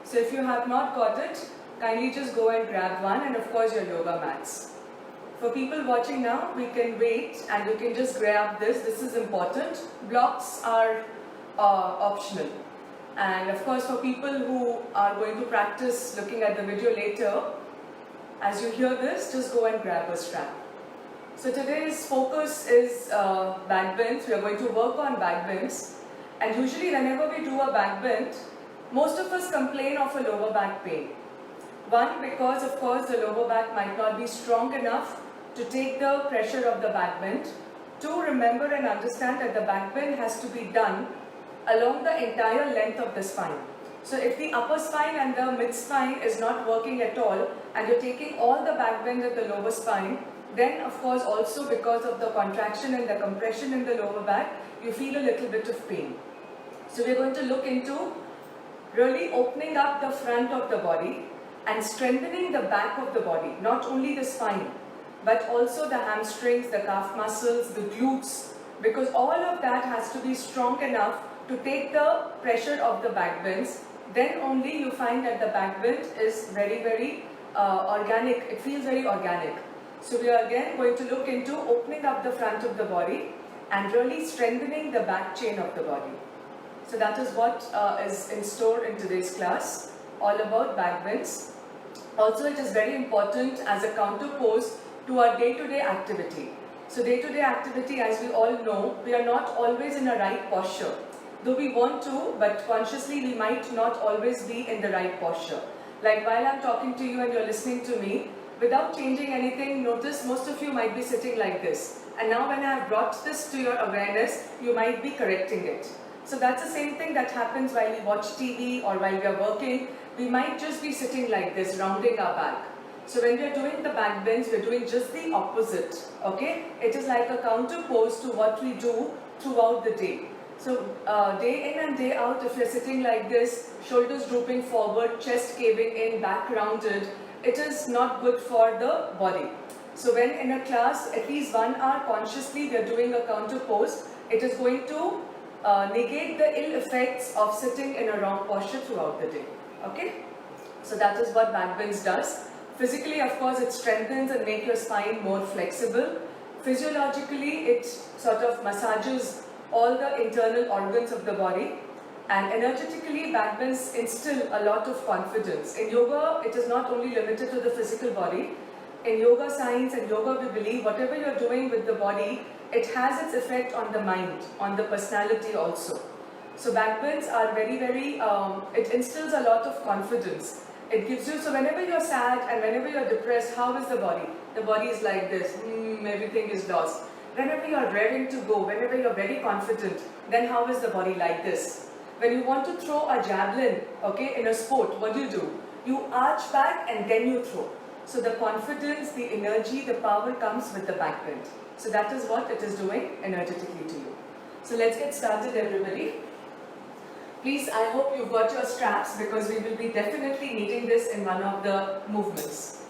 So if you have not got it, kindly just go and grab one, and of course your yoga mats. For people watching now, we can wait and you can just grab this. This is important. Blocks are optional. And of course for people who are going to practice looking at the video later, as you hear this, just go and grab a strap. So today's focus is back bends. We are going to work on back bends. And usually whenever we do a back bend, most of us complain of a lower back pain. One, because of course the lower back might not be strong enough to take the pressure of the back bend. Two, remember and understand that the back bend has to be done along the entire length of the spine. So if the upper spine and the mid spine is not working at all and you're taking all the back bend at the lower spine, then of course also because of the contraction and the compression in the lower back, you feel a little bit of pain. So we're going to look into really opening up the front of the body and strengthening the back of the body, not only the spine, but also the hamstrings, the calf muscles, the glutes, because all of that has to be strong enough to take the pressure of the back bends. Then only you find that the back bend is very, very organic. It feels very organic. So we are again going to look into opening up the front of the body and really strengthening the back chain of the body. So that is what is in store in today's class, all about back bends. Also, it is very important as a counter pose to our day-to-day activity. So day-to-day activity, as we all know, we are not always in a right posture. Though we want to, but consciously we might not always be in the right posture. Like while I'm talking to you and you're listening to me, without changing anything, notice most of you might be sitting like this. And now when I have brought this to your awareness, you might be correcting it. So that's the same thing that happens while we watch TV or while we are working. We might just be sitting like this, rounding our back. So when we are doing the back bends, we're doing just the opposite, okay? It is like a counter pose to what we do throughout the day. So day in and day out, if you're sitting like this, shoulders drooping forward, chest caving in, back rounded, it is not good for the body. So when in a class, at least 1 hour consciously, we are doing a counter pose, it is going to negate the ill effects of sitting in a wrong posture throughout the day, okay? So that is what back bends does. Physically, of course, it strengthens and makes your spine more flexible. Physiologically, it sort of massages all the internal organs of the body. And energetically, back bends instill a lot of confidence. In yoga, it is not only limited to the physical body. In yoga science and yoga, we believe whatever you're doing with the body, it has its effect on the mind, on the personality also. So back bends are very, very, it instills a lot of confidence. It gives you, so whenever you're sad and whenever you're depressed, how is the body? The body is like this, everything is lost. Whenever you're raring to go, whenever you're very confident, then how is the body like this? When you want to throw a javelin, okay, in a sport, what do? You arch back and then you throw. So the confidence, the energy, the power comes with the back bend. So that is what it is doing energetically to you. So let's get started, everybody. Please, I hope you've got your straps because we will be definitely needing this in one of the movements.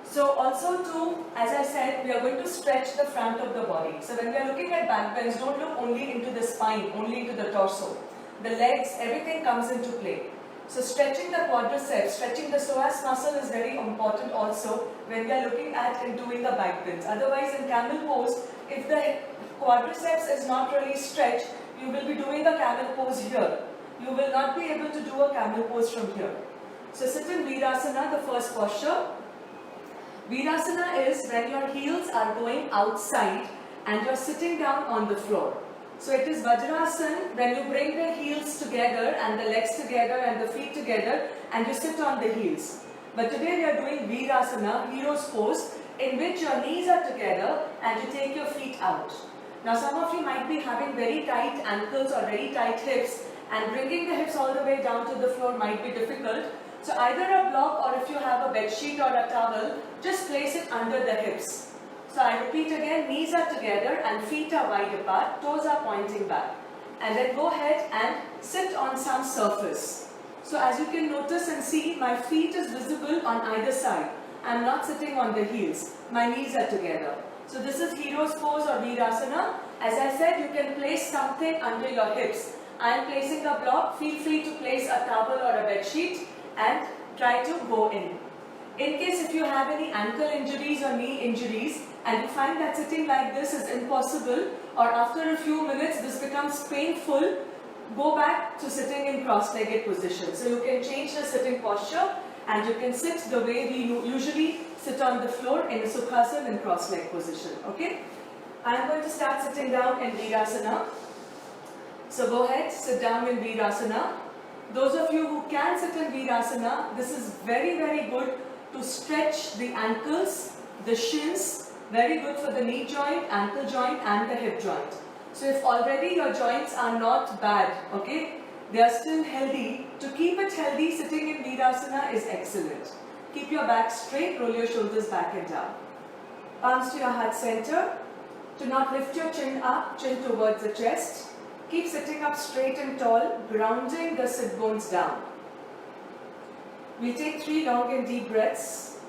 So also too, as I said, we are going to stretch the front of the body. So when we are looking at back bends, don't look only into the spine, only into the torso. The legs, everything comes into play. So stretching the quadriceps, stretching the psoas muscle is very important also when we are looking at and doing the back bends. Otherwise in camel pose, if the quadriceps is not really stretched, you will be doing a camel pose here. You will not be able to do a camel pose from here. So sit in Virasana, the first posture. Virasana is when your heels are going outside and you're sitting down on the floor. So it is Vajrasana when you bring the heels together and the legs together and the feet together and you sit on the heels. But today we are doing Virasana, hero's pose, in which your knees are together and you take your feet out. Now some of you might be having very tight ankles or very tight hips, and bringing the hips all the way down to the floor might be difficult. So either a block or if you have a bed sheet or a towel, just place it under the hips. So I repeat again, knees are together and feet are wide apart, toes are pointing back. And then go ahead and sit on some surface. So as you can notice and see, my feet is visible on either side. I am not sitting on the heels. My knees are together. So this is hero's pose or Virasana. As I said, you can place something under your hips. I am placing a block. Feel free to place a towel or a bed sheet and try to go in. In case if you have any ankle injuries or knee injuries and you find that sitting like this is impossible, or after a few minutes this becomes painful, go back to sitting in cross-legged position. So you can change the sitting posture and you can sit the way we usually sit on the floor in a Sukhasana in cross-leg position. Okay? I am going to start sitting down in Virasana. So go ahead, sit down in Virasana. Those of you who can sit in Virasana, this is very, very good to stretch the ankles, the shins, very good for the knee joint, ankle joint and the hip joint. So if already your joints are not bad, okay, they are still healthy, to keep it healthy, sitting in Virasana is excellent. Keep your back straight, roll your shoulders back and down. Palms to your heart center. Do not lift your chin up, chin towards the chest. Keep sitting up straight and tall, grounding the sit bones down. We'll take 3 long and deep breaths,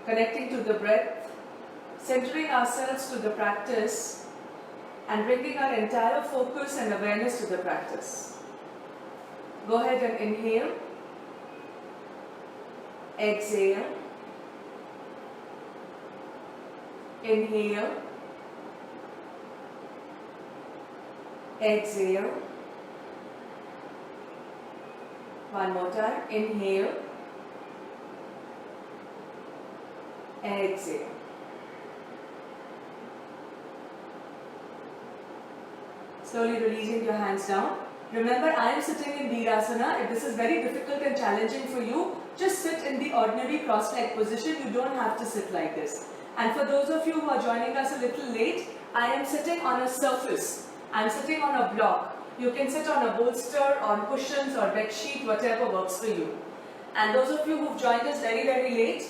connecting to the breath, centering ourselves to the practice, and bringing our entire focus and awareness to the practice. Go ahead and inhale, exhale, inhale, exhale. One more time, inhale, exhale. Slowly releasing your hands down. Remember, I am sitting in Virasana. If this is very difficult and challenging for you, just sit in the ordinary cross-leg position. You don't have to sit like this. And for those of you who are joining us a little late, I am sitting on a surface. I am sitting on a block. You can sit on a bolster, on cushions or bed sheet, whatever works for you. And those of you who've joined us very, very late,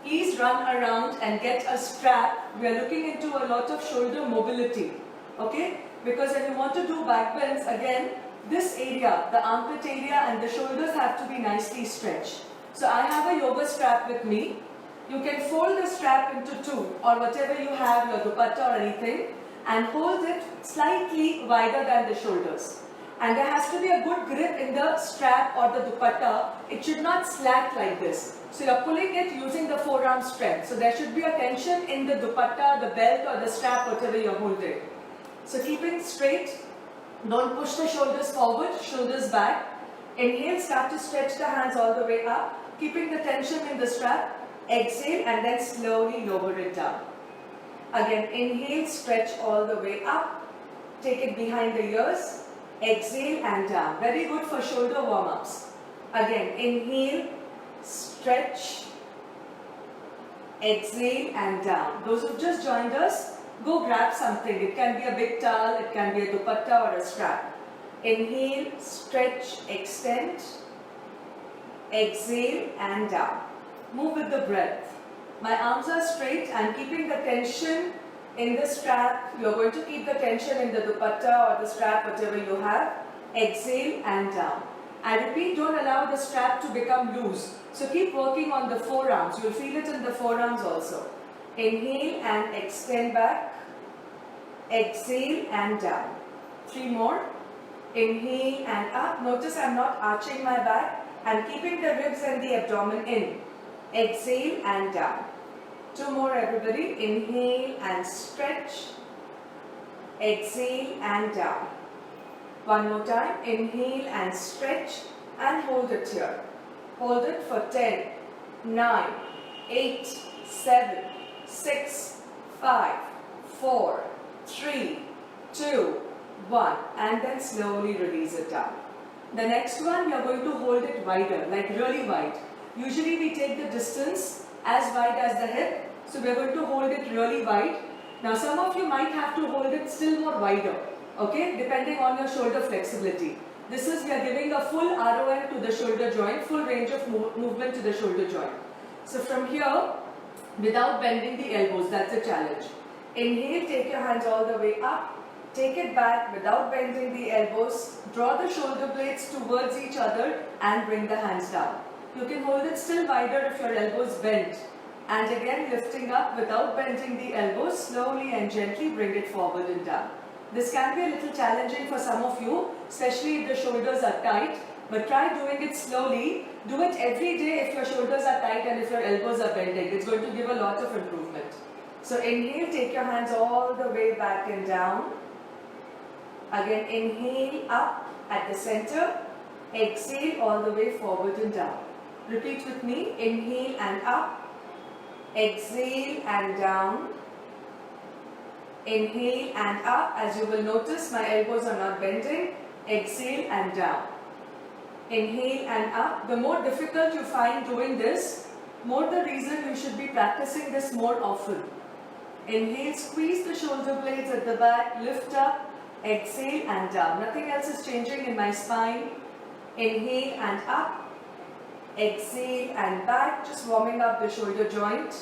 please run around and get a strap. We are looking into a lot of shoulder mobility. Okay? Because when you want to do back bends, again, this area, the armpit area and the shoulders have to be nicely stretched. So I have a yoga strap with me. You can fold the strap into 2 or whatever you have, your dupatta or anything, and hold it slightly wider than the shoulders. And there has to be a good grip in the strap or the dupatta. It should not slack like this. So you're pulling it using the forearm strength. So there should be a tension in the dupatta, the belt or the strap, whatever you're holding. So keeping straight, don't push the shoulders forward, shoulders back. Inhale, start to stretch the hands all the way up, keeping the tension in the strap. Exhale and then slowly lower it down. Again, inhale, stretch all the way up, take it behind the ears, exhale and down. Very good for shoulder warm-ups. Again, inhale, stretch, exhale and down. Those who just joined us, go grab something. It can be a big towel, it can be a dupatta or a strap. Inhale, stretch, extend, exhale and down. Move with the breath. My arms are straight. I am keeping the tension in the strap. You are going to keep the tension in the dupatta or the strap, whatever you have. Exhale and down. I repeat, don't allow the strap to become loose. So keep working on the forearms. You'll feel it in the forearms also. Inhale and extend back. Exhale and down. 3 more. Inhale and up. Notice I'm not arching my back. I'm keeping the ribs and the abdomen in. Exhale and down. 2 more, everybody. Inhale and stretch. Exhale and down. 1 more time. Inhale and stretch and hold it here. Hold it for 10, 9, 8, 7, 6, 5, 4, 3, 2, 1. And then slowly release it down. The next one, we are going to hold it wider, like really wide. Usually we take the distance as wide as the hip. So we are going to hold it really wide. Now some of you might have to hold it still more wider. Okay, depending on your shoulder flexibility. This is, we are giving a full ROM to the shoulder joint, full range of movement to the shoulder joint. So from here, without bending the elbows, that's a challenge. Inhale, take your hands all the way up. Take it back without bending the elbows. Draw the shoulder blades towards each other and bring the hands down. You can hold it still wider if your elbows bend. And again, lifting up without bending the elbows, slowly and gently bring it forward and down. This can be a little challenging for some of you, especially if the shoulders are tight, but try doing it slowly. Do it every day if your shoulders are tight and if your elbows are bending. It's going to give a lot of improvement. So inhale, take your hands all the way back and down. Again, inhale up at the center. Exhale all the way forward and down. Repeat with me. Inhale and up. Exhale and down. Inhale and up. As you will notice, my elbows are not bending. Exhale and down. Inhale and up. The more difficult you find doing this, more the reason you should be practicing this more often. Inhale, squeeze the shoulder blades at the back, lift up, exhale and down. Nothing else is changing in my spine. Inhale and up, exhale and back, just warming up the shoulder joint.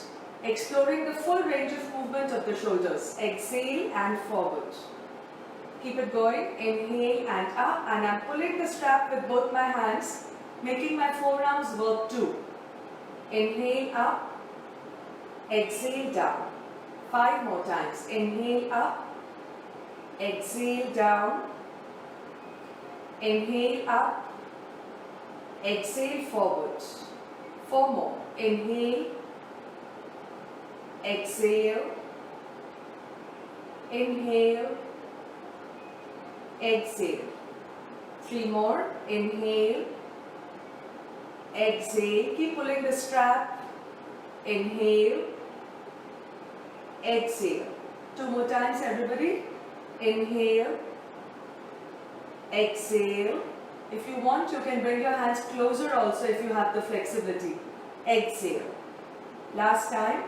Exploring the full range of movement of the shoulders. Exhale and forward. Keep it going. Inhale and up, and I'm pulling the strap with both my hands, making my forearms work too. Inhale up, exhale down. 5 more times. Inhale up, exhale down. Inhale up, exhale forward. 4 more. Inhale, exhale, inhale, exhale. 3 more. Inhale, exhale. Keep pulling the strap. Inhale, exhale. 2 more times, everybody. Inhale, exhale. If you want, you can bring your hands closer also if you have the flexibility. Exhale. Last time.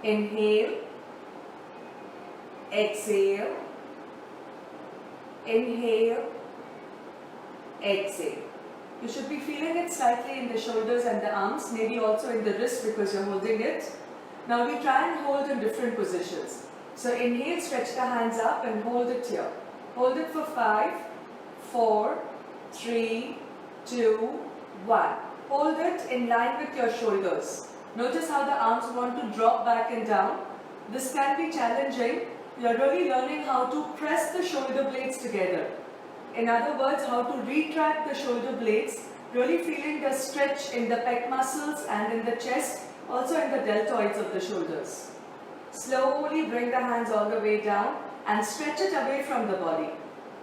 Inhale, exhale, inhale, exhale. You should be feeling it slightly in the shoulders and the arms, maybe also in the wrist because you're holding it. Now we try and hold in different positions. So inhale, stretch the hands up and hold it here. Hold it for 5, 4, 3, 2, 1. Hold it in line with your shoulders. Notice how the arms want to drop back and down. This can be challenging. You're really learning how to press the shoulder blades together. In other words, how to retract the shoulder blades, really feeling the stretch in the pec muscles and in the chest, also in the deltoids of the shoulders. Slowly bring the hands all the way down and stretch it away from the body.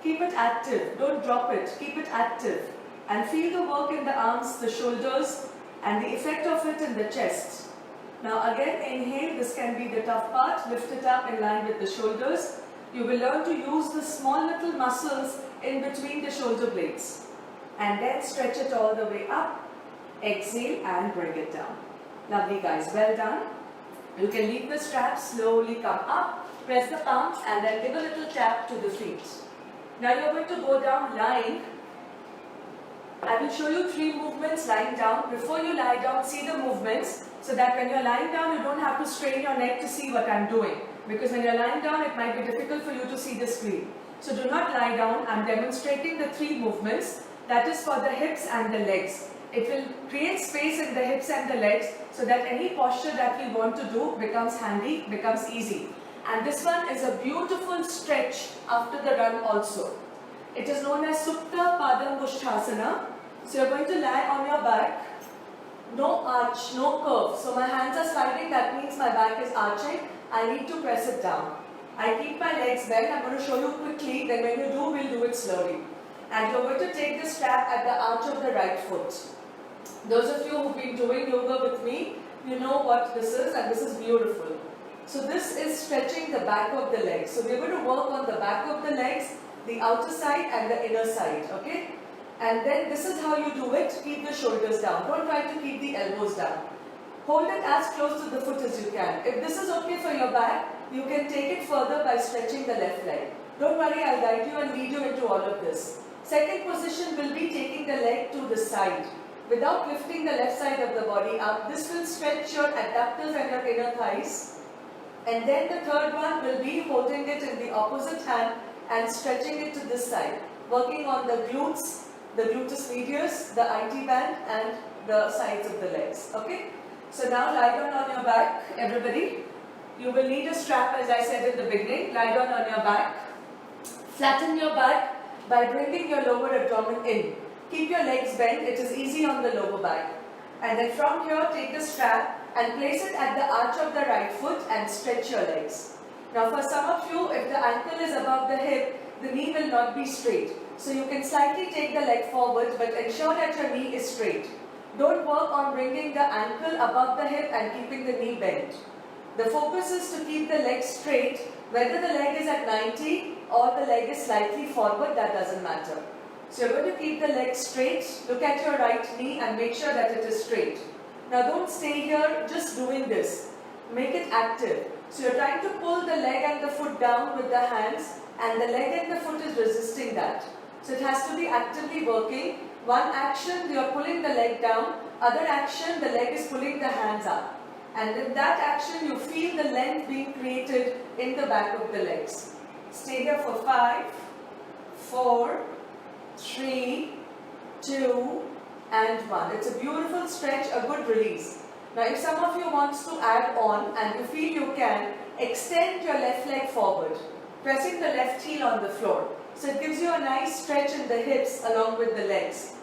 Keep it active, don't drop it, keep it active. And feel the work in the arms, the shoulders, and the effect of it in the chest. Now again, inhale, this can be the tough part, lift it up in line with the shoulders. You will learn to use the small little muscles in between the shoulder blades. And then stretch it all the way up, exhale and bring it down. Lovely guys, well done. You can leave the strap, slowly come up, press the palms and then give a little tap to the feet. Now you're going to go down lying. I will show you 3 movements lying down. Before you lie down, see the movements so that when you're lying down, you don't have to strain your neck to see what I'm doing. Because when you're lying down, it might be difficult for you to see the screen. So do not lie down. I'm demonstrating the 3 movements. That is for the hips and the legs. It will create space in the hips and the legs so that any posture that we want to do becomes handy, becomes easy. And this one is a beautiful stretch after the run also. It is known as Supta Padangusthasana. So you're going to lie on your back, no arch, no curve. So my hands are sliding, that means my back is arching. I need to press it down. I keep my legs bent. I'm going to show you quickly, then when you do, we'll do it slowly. And you're going to take the strap at the arch of the right foot. Those of you who've been doing yoga with me, you know what this is, and this is beautiful. So this is stretching the back of the legs. So we're going to work on the back of the legs, the outer side and the inner side, okay? And then this is how you do it. Keep the shoulders down. Don't try to keep the elbows down. Hold it as close to the foot as you can. If this is okay for your back, you can take it further by stretching the left leg. Don't worry, I'll guide you and lead you into all of this. Second position will be taking the leg to the side. Without lifting the left side of the body up, this will stretch your adductors and your inner thighs. And then the third one will be holding it in the opposite hand and stretching it to this side. Working on the glutes, the gluteus medius, the IT band and the sides of the legs. Okay? So now lie down on your back, everybody. You will need a strap as I said in the beginning. Lie down on your back. Flatten your back by bringing your lower abdomen in. Keep your legs bent, it is easy on the lower back. And then from here, take the strap and place it at the arch of the right foot and stretch your legs. Now for some of you, if the ankle is above the hip, the knee will not be straight. So you can slightly take the leg forward, but ensure that your knee is straight. Don't work on bringing the ankle above the hip and keeping the knee bent. The focus is to keep the leg straight, whether the leg is at 90 or the leg is slightly forward, that doesn't matter. So you're going to keep the leg straight, look at your right knee and make sure that it is straight. Now don't stay here just doing this. Make it active. So you're trying to pull the leg and the foot down with the hands, and the leg and the foot is resisting that. So it has to be actively working. One action, you're pulling the leg down. Other action, the leg is pulling the hands up. And in that action, you feel the length being created in the back of the legs. Stay here for 5, 4, 3, 2, and 1. It's a beautiful stretch, a good release. Now if some of you wants to add on and you feel you can, extend your left leg forward, pressing the left heel on the floor. So it gives you a nice stretch in the hips along with the legs.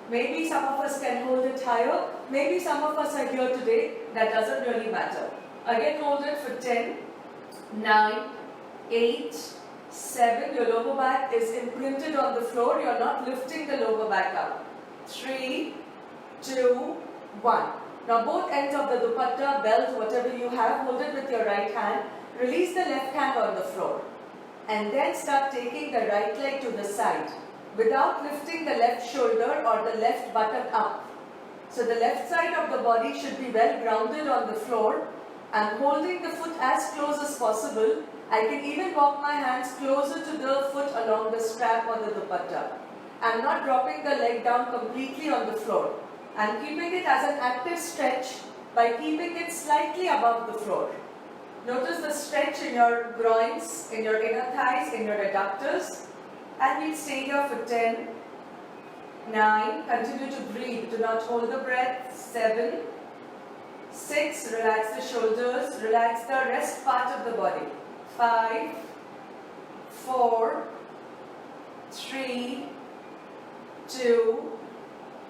Maybe some of us can hold it higher, maybe some of us are here today, that doesn't really matter. Again hold it for 10, 9, 8, 7, your lower back is imprinted on the floor, you're not lifting the lower back up. 3, 2, 1. Now both ends of the dupatta, belt, whatever you have, hold it with your right hand, release the left hand on the floor. And then start taking the right leg to the side without lifting the left shoulder or the left buttock up. So the left side of the body should be well grounded on the floor. I'm holding the foot as close as possible. I can even walk my hands closer to the foot along the strap or the dupatta. I'm not dropping the leg down completely on the floor. I'm keeping it as an active stretch by keeping it slightly above the floor. Notice the stretch in your groins, in your inner thighs, in your adductors. And we'll stay here for 10, 9, continue to breathe, do not hold the breath, 7, 6, relax the shoulders, relax the rest part of the body, 5, 4, 3, 2,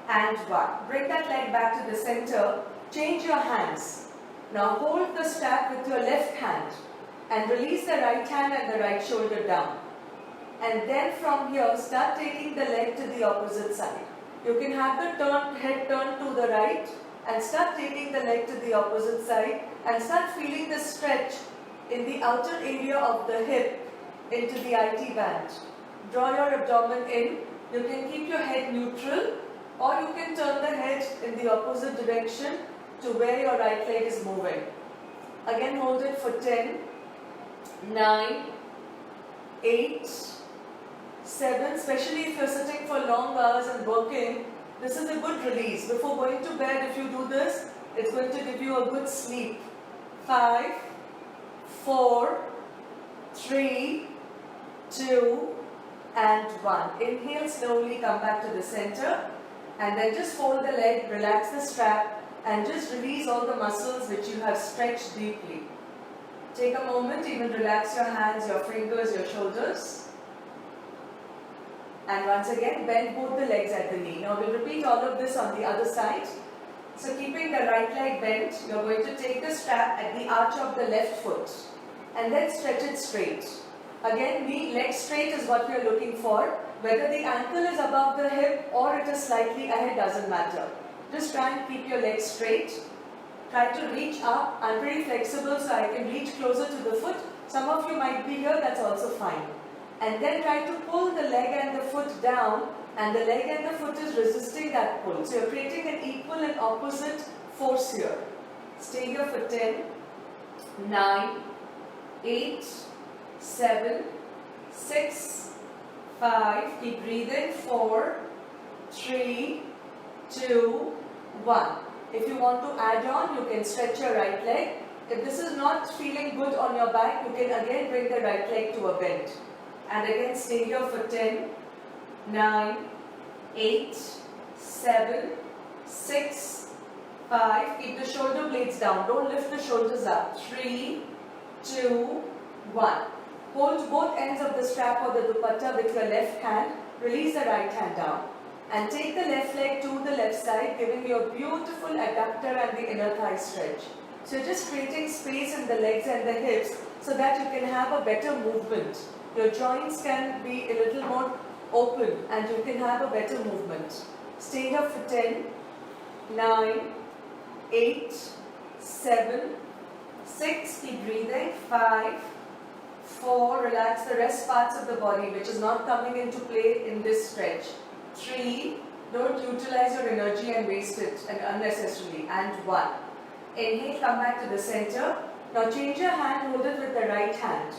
and 1. Bring that leg back to the center, change your hands. Now hold the strap with your left hand and release the right hand and the right shoulder down. And then from here, start taking the leg to the opposite side. You can have the head turned to the right and start taking the leg to the opposite side and start feeling the stretch in the outer area of the hip into the IT band. Draw your abdomen in. You can keep your head neutral, or you can turn the head in the opposite direction to where your right leg is moving. Again hold it for 10, 9, 8, 7, especially if you're sitting for long hours and working, this is a good release. Before going to bed, if you do this, it's going to give you a good sleep. 5, 4, 3, 2, and 1. Inhale slowly, come back to the center. And then just fold the leg, relax the strap, and just release all the muscles which you have stretched deeply. Take a moment, even relax your hands, your fingers, your shoulders. And once again, bend both the legs at the knee. Now we'll repeat all of this on the other side. So keeping the right leg bent, you're going to take the strap at the arch of the left foot and then stretch it straight. Again, knee, leg straight is what we're looking for. Whether the ankle is above the hip or it is slightly ahead doesn't matter. Just try and keep your legs straight. Try to reach up. I'm pretty flexible so I can reach closer to the foot. Some of you might be here, that's also fine. And then try to pull the leg and the foot down, and the leg and the foot is resisting that pull. So you're creating an equal and opposite force here. Stay here for 10, 9, 8, 7, 6, 5, keep breathing, 4, 3, 2, 1. If you want to add on, you can stretch your right leg. If this is not feeling good on your back, you can again bring the right leg to a bend. And again stay here for 10, 9, 8, 7, 6, 5. Keep the shoulder blades down. Don't lift the shoulders up. 3, 2, 1. Hold both ends of the strap or the dupatta with your left hand. Release the right hand down. And take the left leg to the left side, giving you a beautiful adductor and the inner thigh stretch. So you're just creating space in the legs and the hips so that you can have a better movement. Your joints can be a little more open and you can have a better movement. Stay here for 10, 9, 8, 7, 6, keep breathing, 5, 4, relax the rest parts of the body which is not coming into play in this stretch. 3, don't utilize your energy and waste it and unnecessarily. And 1. Inhale, come back to the center. Now change your hand, hold it with the right hand.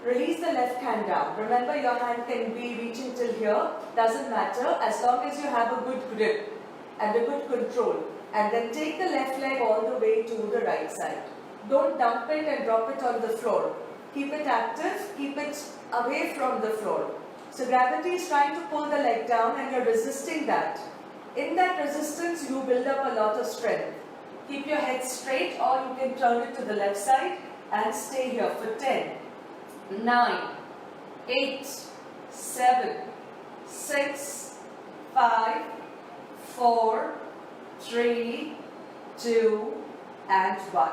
Release the left hand down. Remember your hand can be reaching till here, doesn't matter as long as you have a good grip and a good control. And then take the left leg all the way to the right side. Don't dump it and drop it on the floor. Keep it active, keep it away from the floor. So gravity is trying to pull the leg down and you're resisting that. In that resistance, you build up a lot of strength. Keep your head straight or you can turn it to the left side and stay here for 10, 9, 8, 7, 6, 5, 4, 3, 2 and 1.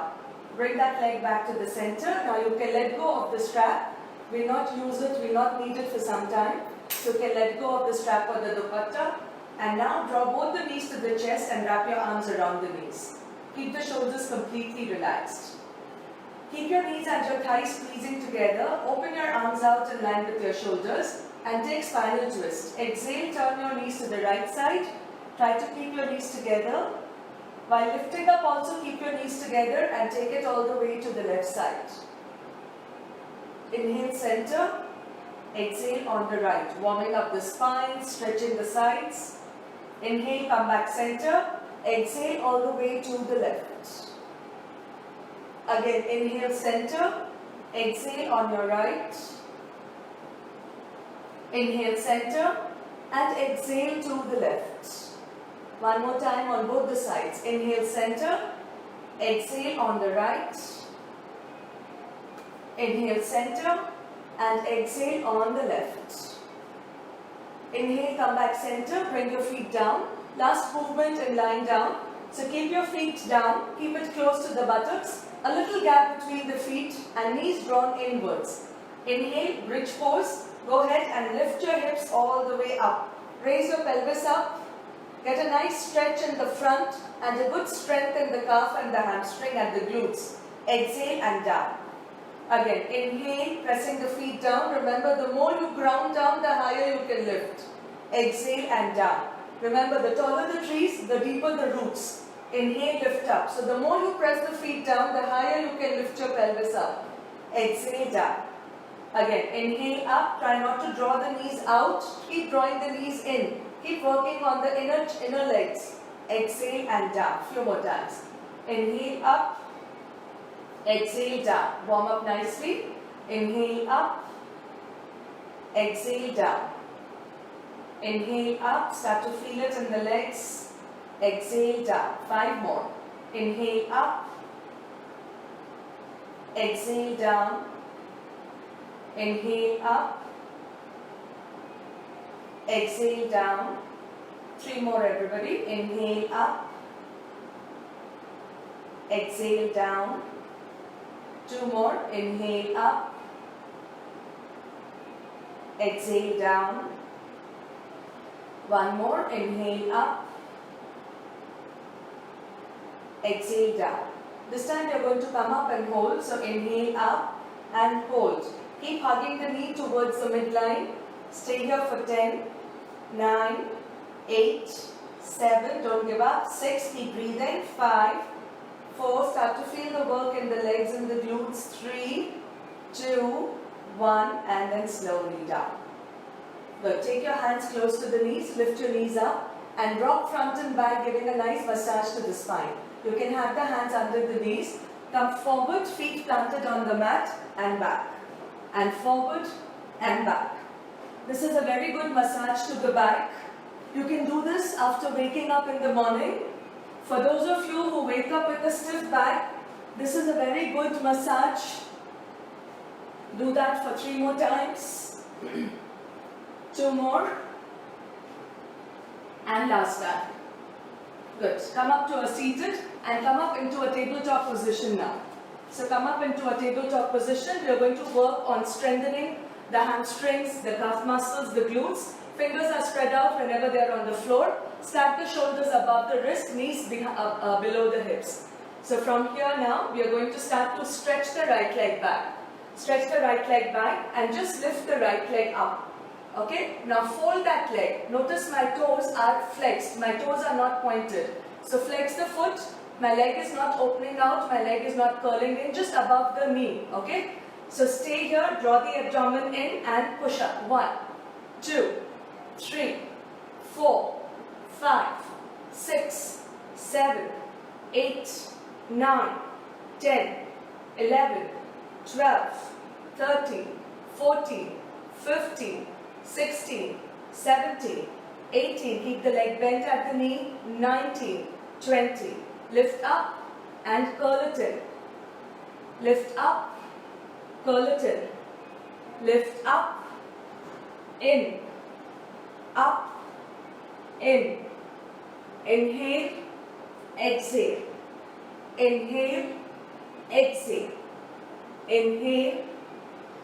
Bring that leg back to the center. Now you can let go of the strap. We'll not use it, we'll not need it for some time. So you can let go of the strap or the dupatta. And now draw both the knees to the chest and wrap your arms around the knees. Keep the shoulders completely relaxed. Keep your knees and your thighs squeezing together. Open your arms out in line with your shoulders and take spinal twist. Exhale, turn your knees to the right side. Try to keep your knees together. While lifting up also keep your knees together and take it all the way to the left side. Inhale center, exhale on the right, warming up the spine, stretching the sides. Inhale, come back center, exhale all the way to the left. Again, inhale center, exhale on your right. Inhale center and exhale to the left. One more time on both the sides. Inhale center, exhale on the right. Inhale center and exhale on the left. Inhale, come back center, bring your feet down. Last movement in lying down. So keep your feet down, keep it close to the buttocks. A little gap between the feet and knees drawn inwards. Inhale, bridge pose. Go ahead and lift your hips all the way up. Raise your pelvis up. Get a nice stretch in the front and a good strength in the calf and the hamstring and the glutes. Exhale and down. Again, inhale, pressing the feet down. Remember, the more you ground down, the higher you can lift. Exhale and down. Remember, the taller the trees, the deeper the roots. Inhale, lift up. So the more you press the feet down, the higher you can lift your pelvis up. Exhale, down. Again, inhale up. Try not to draw the knees out. Keep drawing the knees in. Keep working on the inner legs. Exhale and down. Few more times. Inhale up. Exhale down. Warm up nicely. Inhale up. Exhale down. Inhale up. Start to feel it in the legs. Exhale down. 5 more. Inhale up. Exhale down. Inhale up. Exhale down. 3 more everybody. Inhale up. Exhale down. 2 more. Inhale up. Exhale down. 1 more. Inhale up. Exhale down. This time we are going to come up and hold. So inhale up and hold. Keep hugging the knee towards the midline. Stay here for 10, 9, 8, 7, don't give up, 6, keep breathing, 5, 4, start to feel the work in the legs and the glutes, 3, 2, 1 and then slowly down. Good, take your hands close to the knees, lift your knees up and rock front and back, giving a nice massage to the spine. You can have the hands under the knees, come forward, feet planted on the mat and back. And forward and back. This is a very good massage to the back. You can do this after waking up in the morning. For those of you who wake up with a stiff back, this is a very good massage. Do that for 3 more times. 2 more. And last time. Good. Come up to a seated and come up into a tabletop position now. So come up into a tabletop position. We are going to work on strengthening the hamstrings, the calf muscles, the glutes. Fingers are spread out whenever they are on the floor. Stack the shoulders above the wrist, knees below the hips. So from here now, we are going to start to stretch the right leg back. Stretch the right leg back and just lift the right leg up. Okay? Now fold that leg. Notice my toes are flexed. My toes are not pointed. So flex the foot. My leg is not opening out. My leg is not curling in. Just above the knee. Okay? So stay here. Draw the abdomen in and push up. 1, 2, 3, 4, 5, 6, 7, 8, 9, 10, 11, 12, 13, 14, 15, 16, 17, 18, keep the leg bent at the knee, 19, 20, lift up and curl it in. Lift up, curl it in. Lift up, in, up, in. Inhale, exhale. Inhale, exhale. Inhale,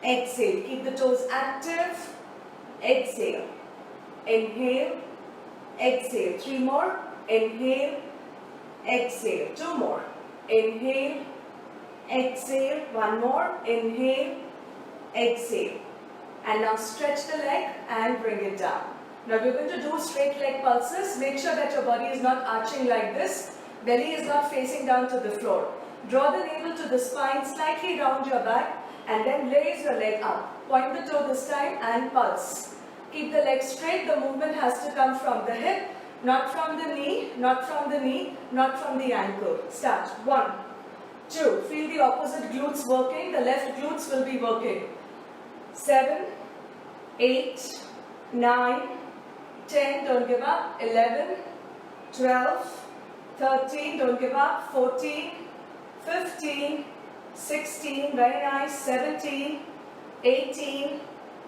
exhale. Keep the toes active. Exhale. Inhale, exhale. 3 more. Inhale, exhale. 2 more. Inhale, exhale. 1 more. Inhale, exhale. And now stretch the leg and bring it down. Now we're going to do straight leg pulses. Make sure that your body is not arching like this. Belly is not facing down to the floor. Draw the navel to the spine, slightly round your back, and then raise your leg up. Point the toe this time and pulse. Keep the leg straight. The movement has to come from the hip, not from the knee, not from the knee, not from the ankle. Start. 1, 2. Feel the opposite glutes working. The left glutes will be working. 7, 8, 9, 10. Don't give up. 11, 12, 13. Don't give up. 14, 15, 16. Very nice. 17, 18,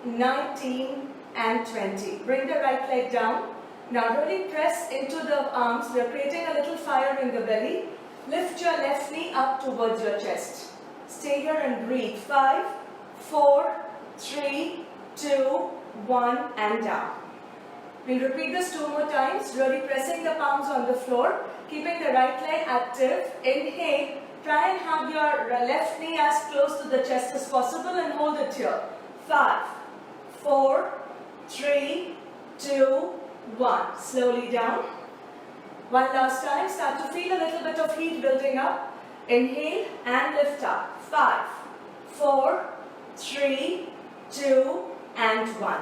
19, and 20. Bring the right leg down. Now really press into the arms. We are creating a little fire in the belly. Lift your left knee up towards your chest. Stay here and breathe. 5, 4, 3, 2, 1, and down. We'll repeat this 2 more times. Really pressing the palms on the floor. Keeping the right leg active. Inhale. Try and have your left knee as close to the chest as possible and hold it here. 5, 4, 3, 2, 1. Slowly down. One last time. Start to feel a little bit of heat building up. Inhale and lift up. 5, 4, 3, 2, and 1.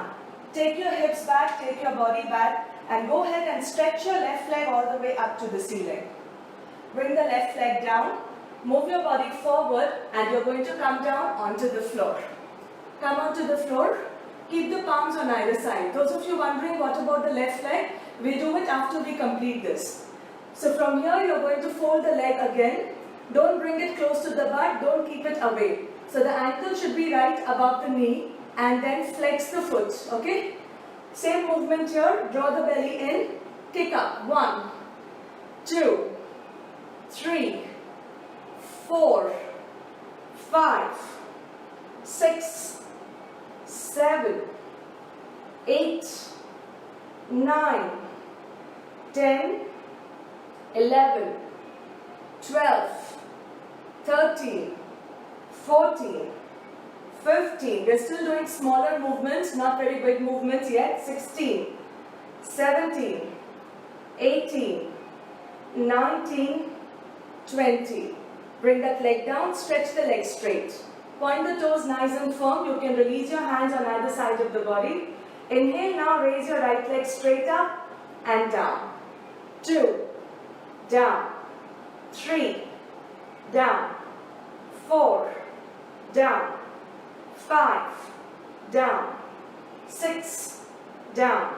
Take your hips back, take your body back, and go ahead and stretch your left leg all the way up to the ceiling. Bring the left leg down. Move your body forward, and you're going to come down onto the floor. Come onto the floor. Keep the palms on either side. Those of you wondering what about the left leg, we'll do it after we complete this. So from here, you're going to fold the leg again. Don't bring it close to the butt. Don't keep it away. So the ankle should be right above the knee, and then flex the foot. Okay? Same movement here. Draw the belly in. Kick up. 1, 2, 3, 4, 5, 6, 7, 8, 9, 10, 11, 12, 13, 14, 15. We're still doing smaller movements, not very big movements yet. 16, 17, 18, 19, 20. Bring that leg down, stretch the leg straight. Point the toes nice and firm. You can release your hands on either side of the body. Inhale now, raise your right leg straight up and down. 2, down. 3, down. 4, down. 5, down. 6, down.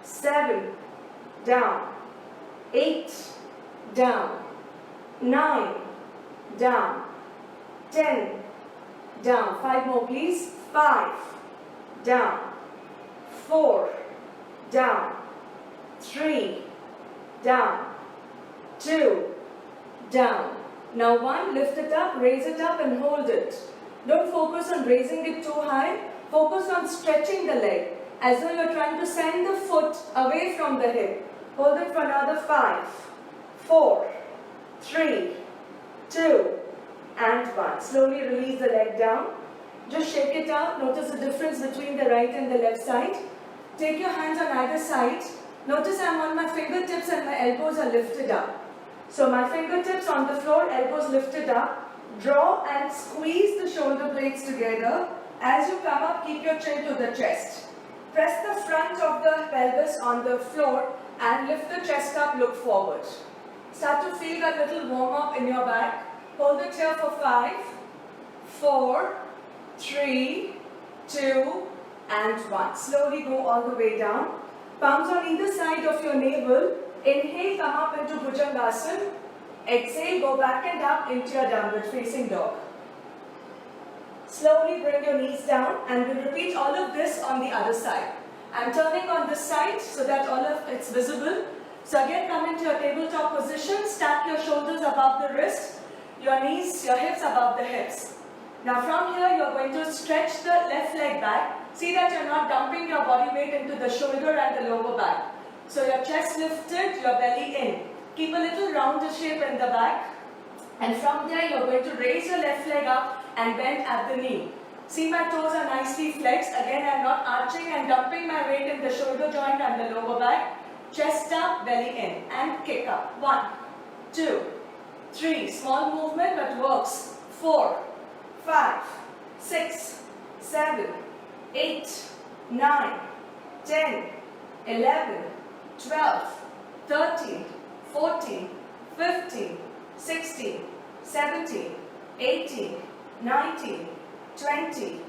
7, down. 8, down. 9, down. 10, down. 5 more please. 5, down. 4, down. 3, down. 2, down. Now 1, lift it up, raise it up and hold it. Don't focus on raising it too high. Focus on stretching the leg as though you're trying to send the foot away from the hip. Hold it for another 5, 4, 3, 2, and 1. Slowly release the leg down. Just shake it out. Notice the difference between the right and the left side. Take your hands on either side. Notice I'm on my fingertips and my elbows are lifted up. So my fingertips on the floor, elbows lifted up. Draw and squeeze the shoulder blades together. As you come up, keep your chin to the chest. Press the front of the pelvis on the floor and lift the chest up, look forward. Start to feel a little warm up in your back. Hold it here for 5, 4, 3, 2, and 1. Slowly go all the way down. Palms on either side of your navel. Inhale, come up into Bhujangasana. Exhale, go back and up into your downward facing dog. Slowly bring your knees down and we'll repeat all of this on the other side. I'm turning on this side so that all of it's visible. So again, come into your tabletop position. Stack your shoulders above the wrist. Your knees, your hips above the hips. Now from here, you're going to stretch the left leg back. See that you're not dumping your body weight into the shoulder and the lower back. So your chest lifted, your belly in. Keep a little rounded shape in the back. And from there, you're going to raise your left leg up and bend at the knee. See my toes are nicely flexed. Again, I'm not arching and dumping my weight in the shoulder joint and the lower back. Chest up, belly in, and kick up. 1, 2, 3. Small movement but works. 4, 5, 6, 7, 8, 9, 10, 11, 12, 13, 14, 15, 16, 17, 18, 19, 20,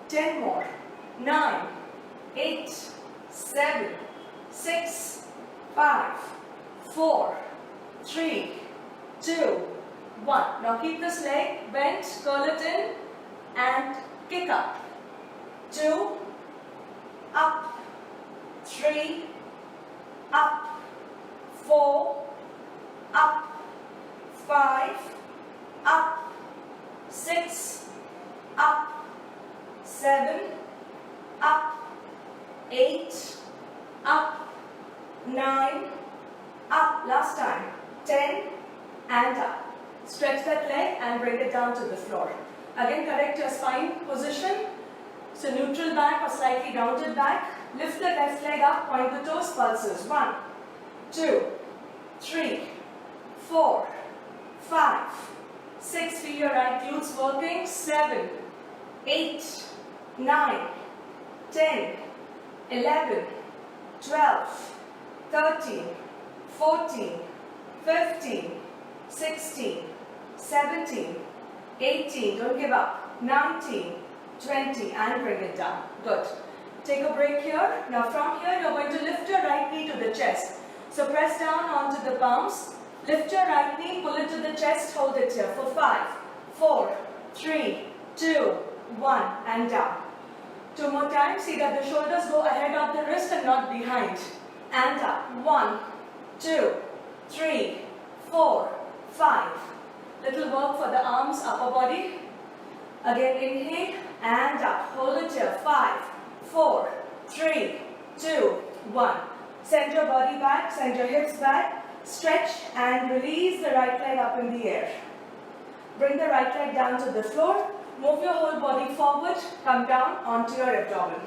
10 more, 9, 8, 7, 6, 5, 4, 3, 2, 1. Now keep this leg bent, curl it in and kick up. 2, up, 3, up, 4, up, 5, up, 6, up, 7, up, 8, up, 9, up, last time, 10 and up. Stretch that leg and bring it down to the floor. Again, correct your spine position. So neutral back or slightly rounded back. Lift the left leg up, point the toes, pulses. 1, 2, 3, 4, 5, 6. Feel your right glutes working. 7, 8, 9, 10, 11, 12, 13, 14, 15, 16, 17, 18, don't give up, 19, 20, and bring it down. Good. Take a break here. Now from here, you're going to lift your right knee to the chest. So press down onto the palms. Lift your right knee, pull it to the chest, hold it here for 5, 4, 3, 2, 1, and down. 2 more times. See that the shoulders go ahead of the wrist and not behind. And up. 1, 2, 3, 4, 5. Little work for the arms, upper body. Again, inhale and up. Hold it here. 5, 4, 3, 2, 1. Send your body back, send your hips back. Stretch and release the right leg up in the air. Bring the right leg down to the floor. Move your whole body forward. Come down onto your abdomen.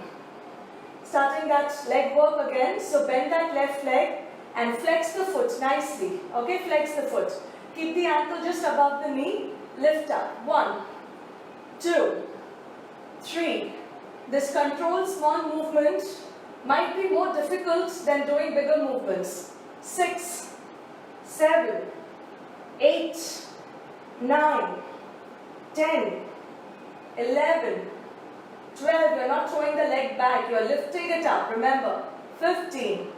Starting that leg work again. So bend that left leg and flex the foot nicely. Okay, flex the foot. Keep the ankle just above the knee. Lift up. 1, 2, 3. This controlled small movement might be more difficult than doing bigger movements. 6, 7, 8, 9, 10, 11, 12. You're not throwing the leg back. You're lifting it up. Remember. 15,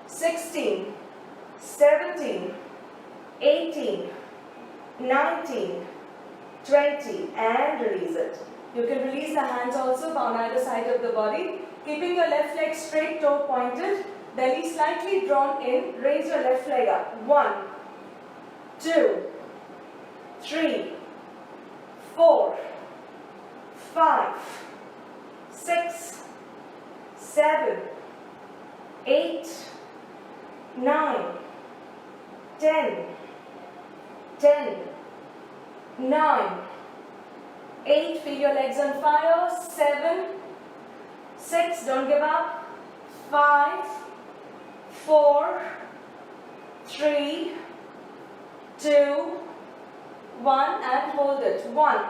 16, 17, 18, 19, 20, and release it. You can release the hands also on either side of the body. Keeping your left leg straight, toe pointed, belly slightly drawn in, raise your left leg up. 1, 2, 3, 4, 5, 6, 7, 8, 9, 10, 10, 9, 8, feel your legs on fire, 7, 6, don't give up, 5, 4, 3, 2, 1, and hold it. 1,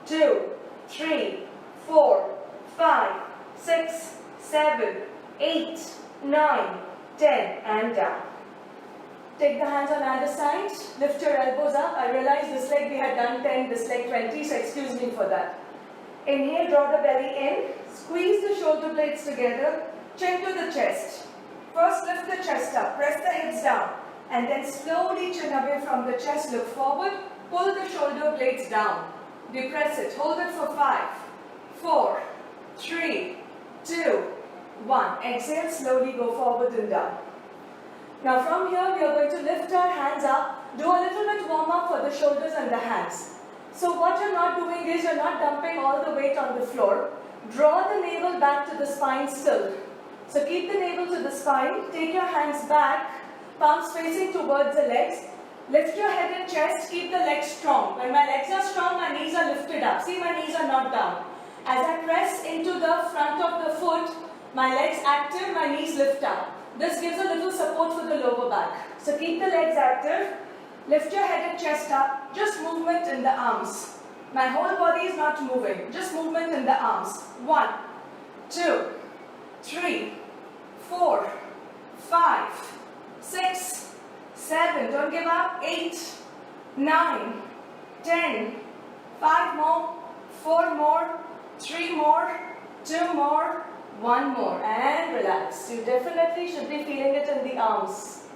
2, 3, 4, 5, 6, 7, 8, 9, 10, and down. Take the hands on either side, lift your elbows up. I realize this leg we had done 10, this leg 20, so excuse me for that. Inhale, draw the belly in, squeeze the shoulder blades together, chin to the chest. First lift the chest up, press the hips down, and then slowly chin away from the chest, look forward, pull the shoulder blades down. Depress it, hold it for 5, 4, 3, 2, 1. Exhale, slowly go forward and down. Now from here, we are going to lift our hands up, do a little bit warm up for the shoulders and the hands. So what you're not doing is you're not dumping all the weight on the floor. Draw the navel back to the spine still. So keep the navel to the spine, take your hands back, palms facing towards the legs. Lift your head and chest, keep the legs strong. When my legs are strong, my knees are lifted up. See, my knees are not down. As I press into the front of the foot, my legs active, my knees lift up. This gives a little support for the lower back. So keep the legs active, lift your head and chest up, just movement in the arms. My whole body is not moving, just movement in the arms. 1, 2, 3, 4, 5, 6, 7, don't give up, 8, 9, 10, 5 more, 4 more, 3 more, 2 more, 1 more, and relax. You definitely should be feeling it in the arms.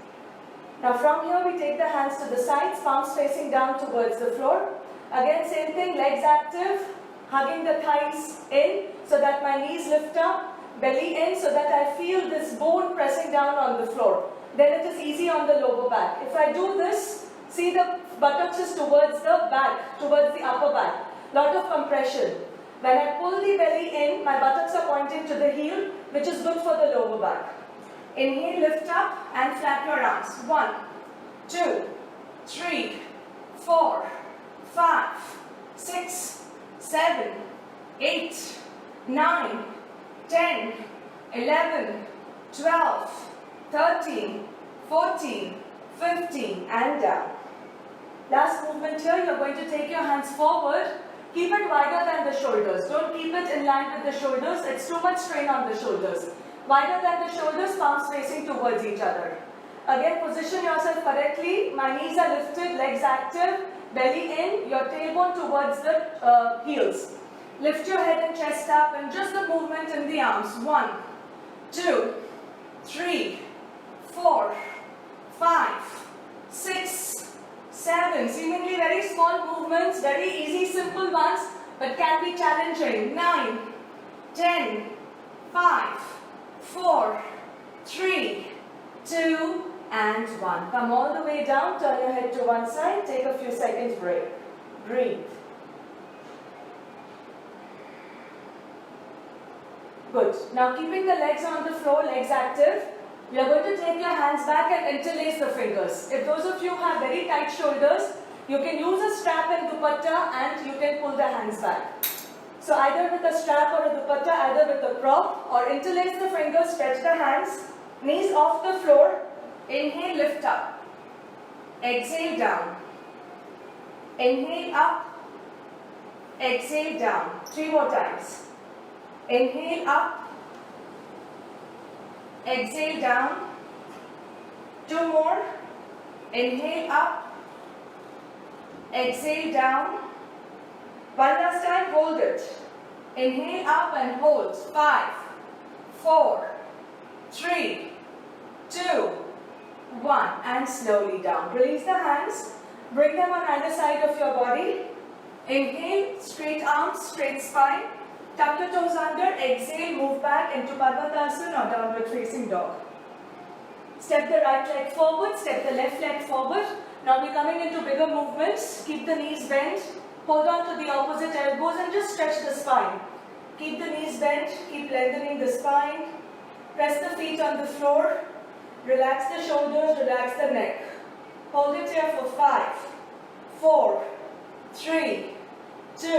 Now from here we take the hands to the sides, palms facing down towards the floor. Again same thing, legs active, hugging the thighs in so that my knees lift up, belly in so that I feel this bone pressing down on the floor. Then it is easy on the lower back. If I do this, see the buttocks is towards the back, towards the upper back. Lot of compression. When I pull the belly in, my buttocks are pointing to the heel, which is good for the lower back. Inhale, lift up and flap your arms. 1, 2, 3, 4, 5, 6, 7, 8, 9, 10, 11, 12, 13, 14, 15, and down. Last movement here, you're going to take your hands forward. Keep it wider than the shoulders. Don't keep it in line with the shoulders. It's too much strain on the shoulders. Wider than the shoulders, palms facing towards each other. Again, position yourself correctly. My knees are lifted, legs active, belly in, your tailbone towards the heels. Lift your head and chest up and just the movement in the arms. 1, 2, 3, 4, 5, 6, 7. Seemingly very small movements, very easy, simple ones, but can be challenging. 9, 10, 5, 4, 3, 2, and 1. Come all the way down, turn your head to one side, take a few seconds break. Breathe. Good. Now keeping the legs on the floor, legs active, you are going to take your hands back and interlace the fingers. If those of you who have very tight shoulders, you can use a strap and dupatta and you can pull the hands back. So either with a strap or a dupatta, either with a prop, or interlace the fingers, stretch the hands, knees off the floor, inhale, lift up, exhale down, inhale up, exhale down, 3 more times, inhale up, exhale down, 2 more, inhale up, exhale down, 1 last time, hold it, inhale up and hold, 5, 4, 3, 2, 1, and slowly down. Release the hands, bring them on either side of your body, Inhale, straight arms, straight spine. Tuck your toes under. Exhale, move back into Parvatasana or downward facing dog. Step the right leg forward, step the left leg forward. Now we're coming into bigger movements. Keep the knees bent. Hold on to the opposite elbows and just stretch the spine. Keep the knees bent, keep lengthening the spine. Press the feet on the floor. Relax the shoulders, relax the neck. Hold it here for 5, 4, 3, 2,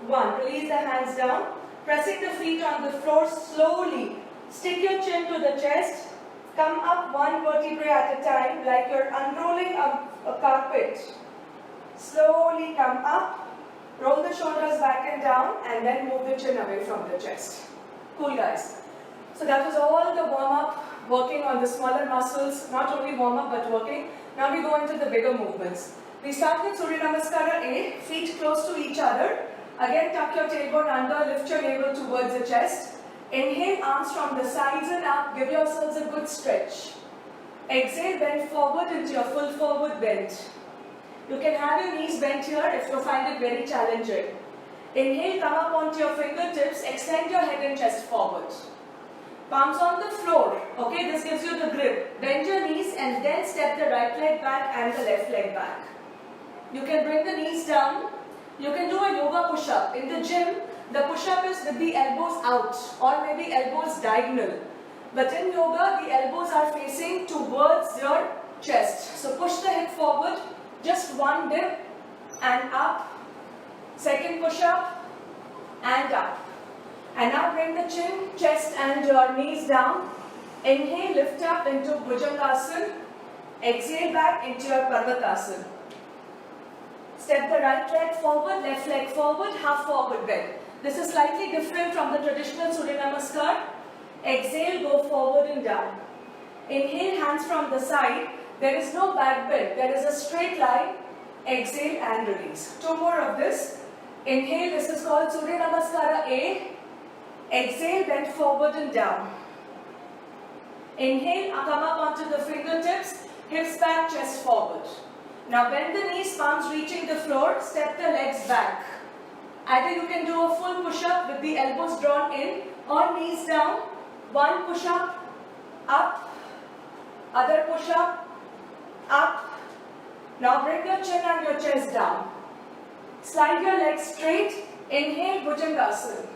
1. Release the hands down. Pressing the feet on the floor slowly. Stick your chin to the chest. Come up one vertebrae at a time like you're unrolling a carpet. Slowly come up. Roll the shoulders back and down and then move the chin away from the chest. Cool, guys. So that was all the warm-up, working on the smaller muscles, not only warm-up but working. Now we go into the bigger movements. We start with Surya Namaskara A, feet close to each other. Again, tuck your tailbone under, lift your navel towards the chest. Inhale, arms from the sides and up, give yourselves a good stretch. Exhale, bend forward into your full forward bend. You can have your knees bent here if you find it very challenging. Inhale, come up onto your fingertips, extend your head and chest forward. Palms on the floor, okay, this gives you the grip. Bend your knees and then step the right leg back and the left leg back. You can bring the knees down. You can do a yoga push-up. In the gym, the push-up is with the elbows out or maybe elbows diagonal. But in yoga, the elbows are facing towards your chest. So push the hip forward, just one dip and up. Second push-up and up. And now bring the chin, chest and your knees down. Inhale, lift up into Bhujangasana. Exhale back into your Parvatasana. Step the right leg forward, left leg forward, half forward bend. This is slightly different from the traditional Surya Namaskar. Exhale, go forward and down. Inhale, hands from the side. There is no back bend. There is a straight line. Exhale and release. 2 more of this. Inhale, this is called Surya Namaskara A. Exhale, bend forward and down. Inhale, come up onto the fingertips, hips back, chest forward. Now bend the knees, palms reaching the floor, step the legs back. Either you can do a full push-up with the elbows drawn in or knees down. One push-up, up, other push-up, up. Now bring your chin and your chest down. Slide your legs straight. Inhale, Bhujangasana.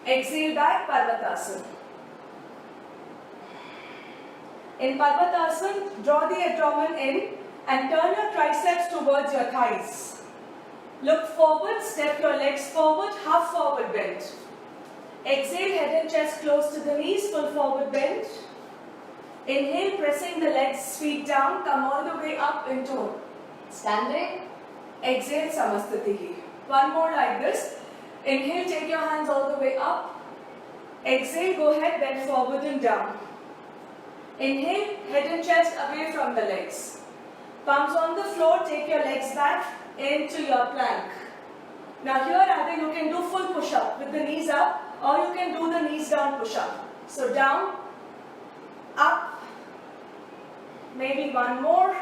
Exhale back, Parvatasana. In Parvatasana, draw the abdomen in and turn your triceps towards your thighs. Look forward, step your legs forward, half forward bend. Exhale, head and chest close to the knees, full forward bend. Inhale, pressing the legs, feet down, come all the way up into standing. Exhale, Samastitihi. One more like this. Inhale, take your hands all the way up. Exhale, go ahead, bend forward and down. Inhale, head and chest away from the legs. Palms on the floor, take your legs back into your plank. Now here either you can do full push-up with the knees up or you can do the knees down push-up. So down, up, maybe one more,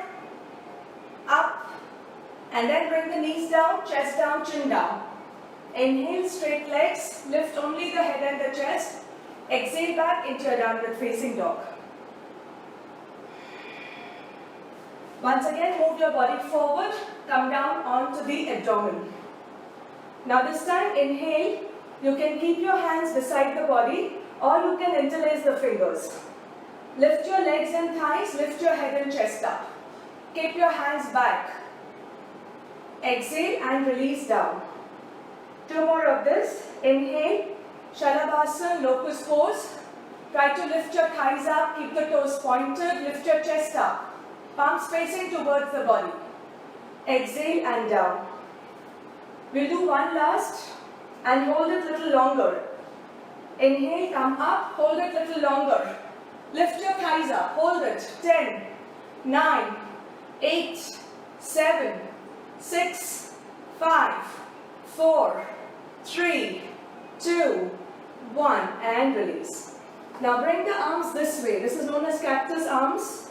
up, and then bring the knees down, chest down, chin down. Inhale, straight legs, lift only the head and the chest. Exhale back into your downward facing dog. Once again, move your body forward, come down onto the abdomen. Now this time, inhale, you can keep your hands beside the body or you can interlace the fingers. Lift your legs and thighs, lift your head and chest up. Keep your hands back. Exhale and release down. 2 more of this. Inhale, Shalabhasana, locust pose. Try to lift your thighs up, keep the toes pointed, lift your chest up. Palms facing towards the body. Exhale and down. We'll do one last and hold it a little longer. Inhale, come up, hold it a little longer. Lift your thighs up, hold it. 10, 9, 8, 7, 6, 5, 4, 3, 2, 1 and release. Now bring the arms this way. This is known as cactus arms.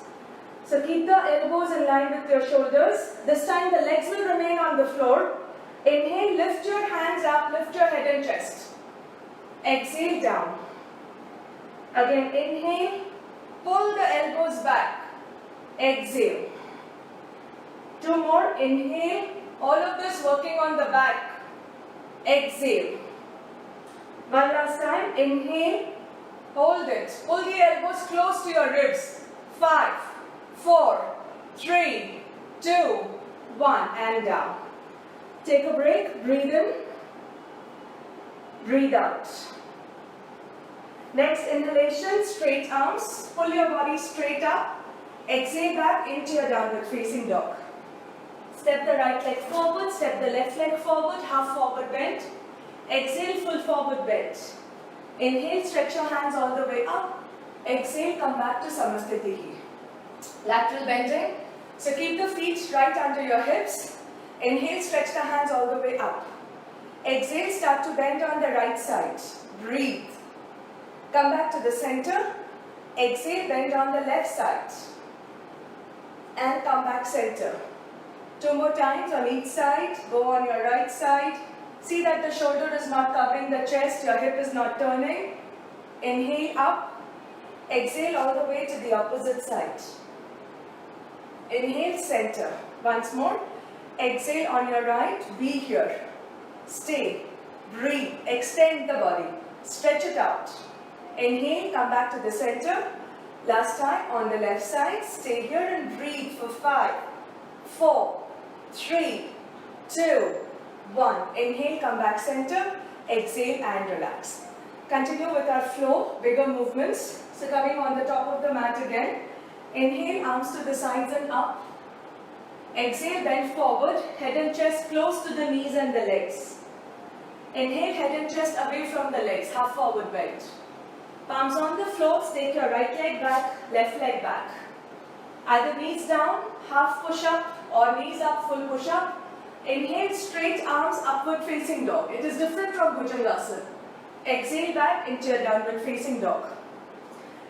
So keep the elbows in line with your shoulders. This time the legs will remain on the floor. Inhale, lift your hands up, lift your head and chest. Exhale, down. Again, inhale, pull the elbows back. Exhale. 2 more, inhale, all of this working on the back. Exhale. One last time, inhale, hold it. Pull the elbows close to your ribs. 5, 4, 3, 2, 1, and down. Take a break, breathe in, breathe out. Next inhalation, straight arms, pull your body straight up, exhale back into your downward facing dog. Step the right leg forward, step the left leg forward, half forward bend. Exhale, full forward bend. Inhale, stretch your hands all the way up. Exhale, come back to Samasthiti. Lateral bending. So keep the feet right under your hips. Inhale, stretch the hands all the way up. Exhale, start to bend on the right side. Breathe. Come back to the center. Exhale, bend on the left side. And come back center. 2 more times on each side. Go on your right side. See that the shoulder is not covering the chest, your hip is not turning. Inhale up. Exhale all the way to the opposite side. Inhale, center. Once more. Exhale on your right. Be here. Stay. Breathe. Extend the body. Stretch it out. Inhale, come back to the center. Last time on the left side. Stay here and breathe for 5, 4, 3, 2, 1. Inhale, come back center. Exhale and relax. Continue with our flow, bigger movements. So coming on the top of the mat again. Inhale, arms to the sides and up. Exhale, bend forward, head and chest close to the knees and the legs. Inhale, head and chest away from the legs, half forward bend. Palms on the floor, take your right leg back, left leg back. Either knees down, half push up, or knees up, full push up. Inhale, straight arms, upward facing dog. It is different from Bhujangasana. Exhale back into your downward facing dog.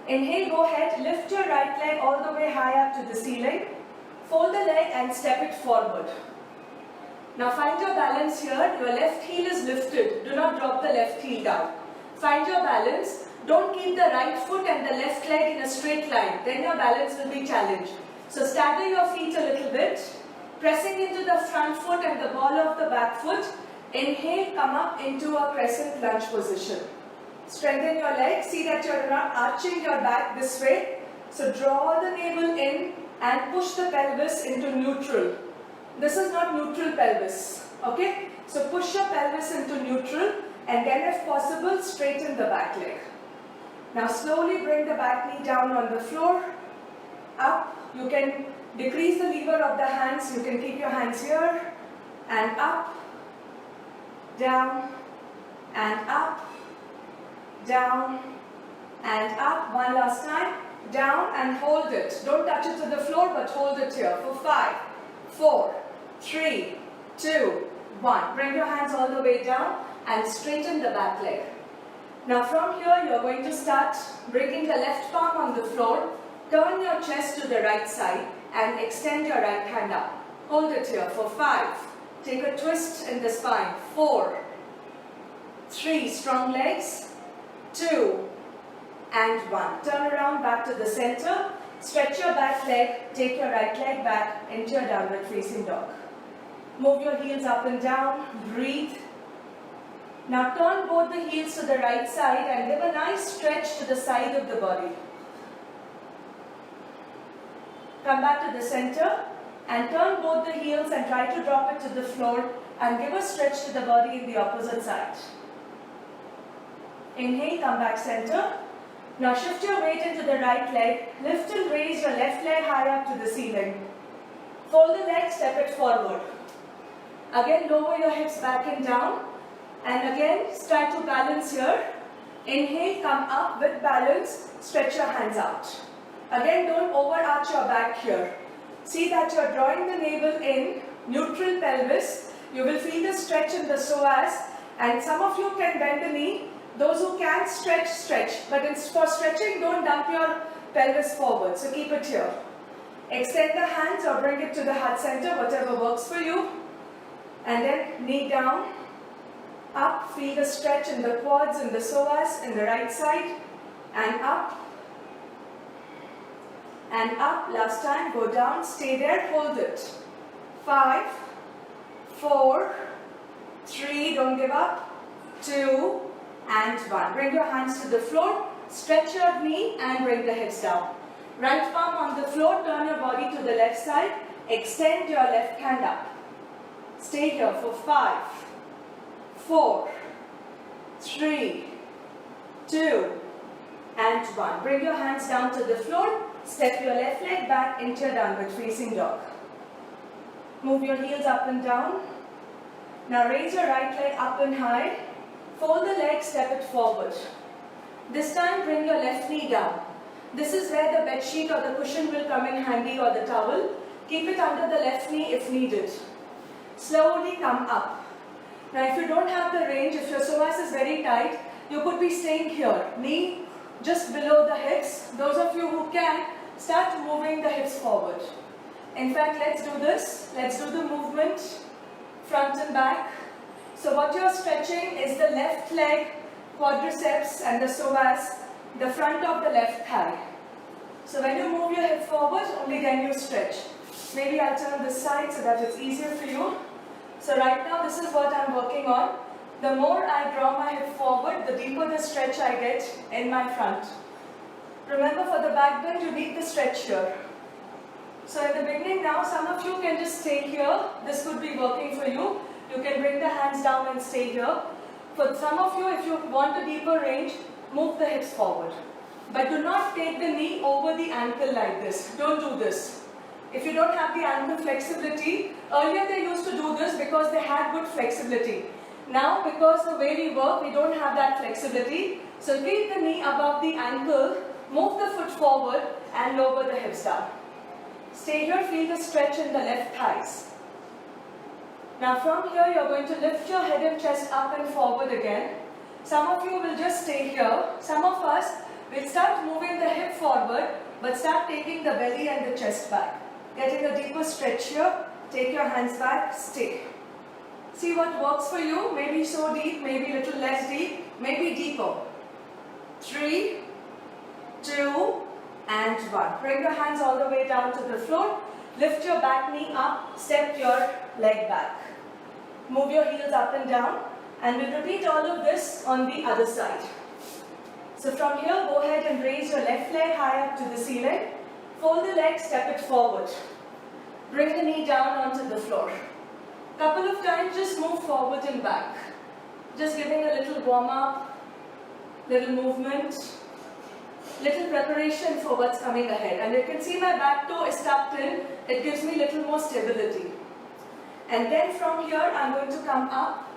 Inhale, go ahead, lift your right leg all the way high up to the ceiling. Fold the leg and step it forward. Now find your balance here. Your left heel is lifted. Do not drop the left heel down. Find your balance. Don't keep the right foot and the left leg in a straight line. Then your balance will be challenged. So stagger your feet a little bit. Pressing into the front foot and the ball of the back foot. Inhale, come up into a crescent lunge position. Strengthen your legs. See that you're not arching your back this way. So draw the navel in and push the pelvis into neutral. This is not neutral pelvis. Okay? So push your pelvis into neutral and then if possible straighten the back leg. Now slowly bring the back knee down on the floor. Up. You can decrease the lever of the hands. You can keep your hands here. And up. Down. And up. Down. And up. One last time. Down and hold it. Don't touch it to the floor but hold it here for 5, 4, 3, 2, 1. Bring your hands all the way down and straighten the back leg. Now from here you are going to start bringing the left palm on the floor. Turn your chest to the right side and extend your right hand up. Hold it here for 5. Take a twist in the spine. 4, 3. Strong legs. 2. And 1. Turn around back to the center. Stretch your back leg. Take your right leg back into your downward facing dog. Move your heels up and down. Breathe. Now turn both the heels to the right side and give a nice stretch to the side of the body. Come back to the center and turn both the heels and try to drop it to the floor and give a stretch to the body in the opposite side. Inhale, come back center. Now shift your weight into the right leg. Lift and raise your left leg high up to the ceiling. Fold the leg, step it forward. Again, lower your hips back and down. And again, try to balance here. Inhale, come up with balance. Stretch your hands out. Again, don't overarch your back here. See that you're drawing the navel in, neutral pelvis. You will feel the stretch in the psoas. And some of you can bend the knee. Those who can stretch, stretch. But for stretching, don't dump your pelvis forward. So keep it here. Extend the hands or bring it to the heart center, whatever works for you. And then knee down, up, feel the stretch in the quads and the psoas in the right side, and up, last time, go down, stay there, hold it. 5, 4, 3, don't give up, 2, and 1. Bring your hands to the floor, stretch your knee and bring the hips down. Right palm on the floor, turn your body to the left side, extend your left hand up. Stay here for 5, 4, 3, 2, and 1. Bring your hands down to the floor, step your left leg back into your downward facing dog. Move your heels up and down. Now raise your right leg up and high. Fold the leg, step it forward. This time bring your left knee down. This is where the bed sheet or the cushion will come in handy, or the towel. Keep it under the left knee if needed. Slowly come up. Now if you don't have the range, if your psoas is very tight, you could be staying here. Knee just below the hips. Those of you who can, start moving the hips forward. In fact, let's do this. Let's do the movement front and back. So what you're stretching is the left leg, quadriceps and the psoas, the front of the left thigh. So when you move your hip forward, only then you stretch. Maybe I'll turn this side so that it's easier for you. So right now, this is what I'm working on. The more I draw my hip forward, the deeper the stretch I get in my front. Remember, for the back bend, you need the stretch here. So in the beginning now, some of you can just stay here. This could be working for you. You can bring the hands down and stay here. For some of you, if you want a deeper range, move the hips forward. But do not take the knee over the ankle like this. Don't do this. If you don't have the ankle flexibility, earlier they used to do this because they had good flexibility. Now, because the way we work, we don't have that flexibility. So keep the knee above the ankle, move the foot forward and lower the hips down. Stay here, feel the stretch in the left thighs. Now from here, you're going to lift your head and chest up and forward again. Some of you will just stay here. Some of us will start moving the hip forward, but start taking the belly and the chest back. Getting a deeper stretch here. Take your hands back, stay. See what works for you. Maybe so deep, maybe a little less deep, maybe deeper. 3, 2, and 1. Bring your hands all the way down to the floor. Lift your back knee up, step your leg back. Move your heels up and down, and we'll repeat all of this on the other side. So from here, go ahead and raise your left leg high up to the ceiling. Fold the leg, step it forward. Bring the knee down onto the floor. Couple of times, just move forward and back. Just giving a little warm up, little movement, little preparation for what's coming ahead. And you can see my back toe is tucked in. It gives me a little more stability. And then from here, I'm going to come up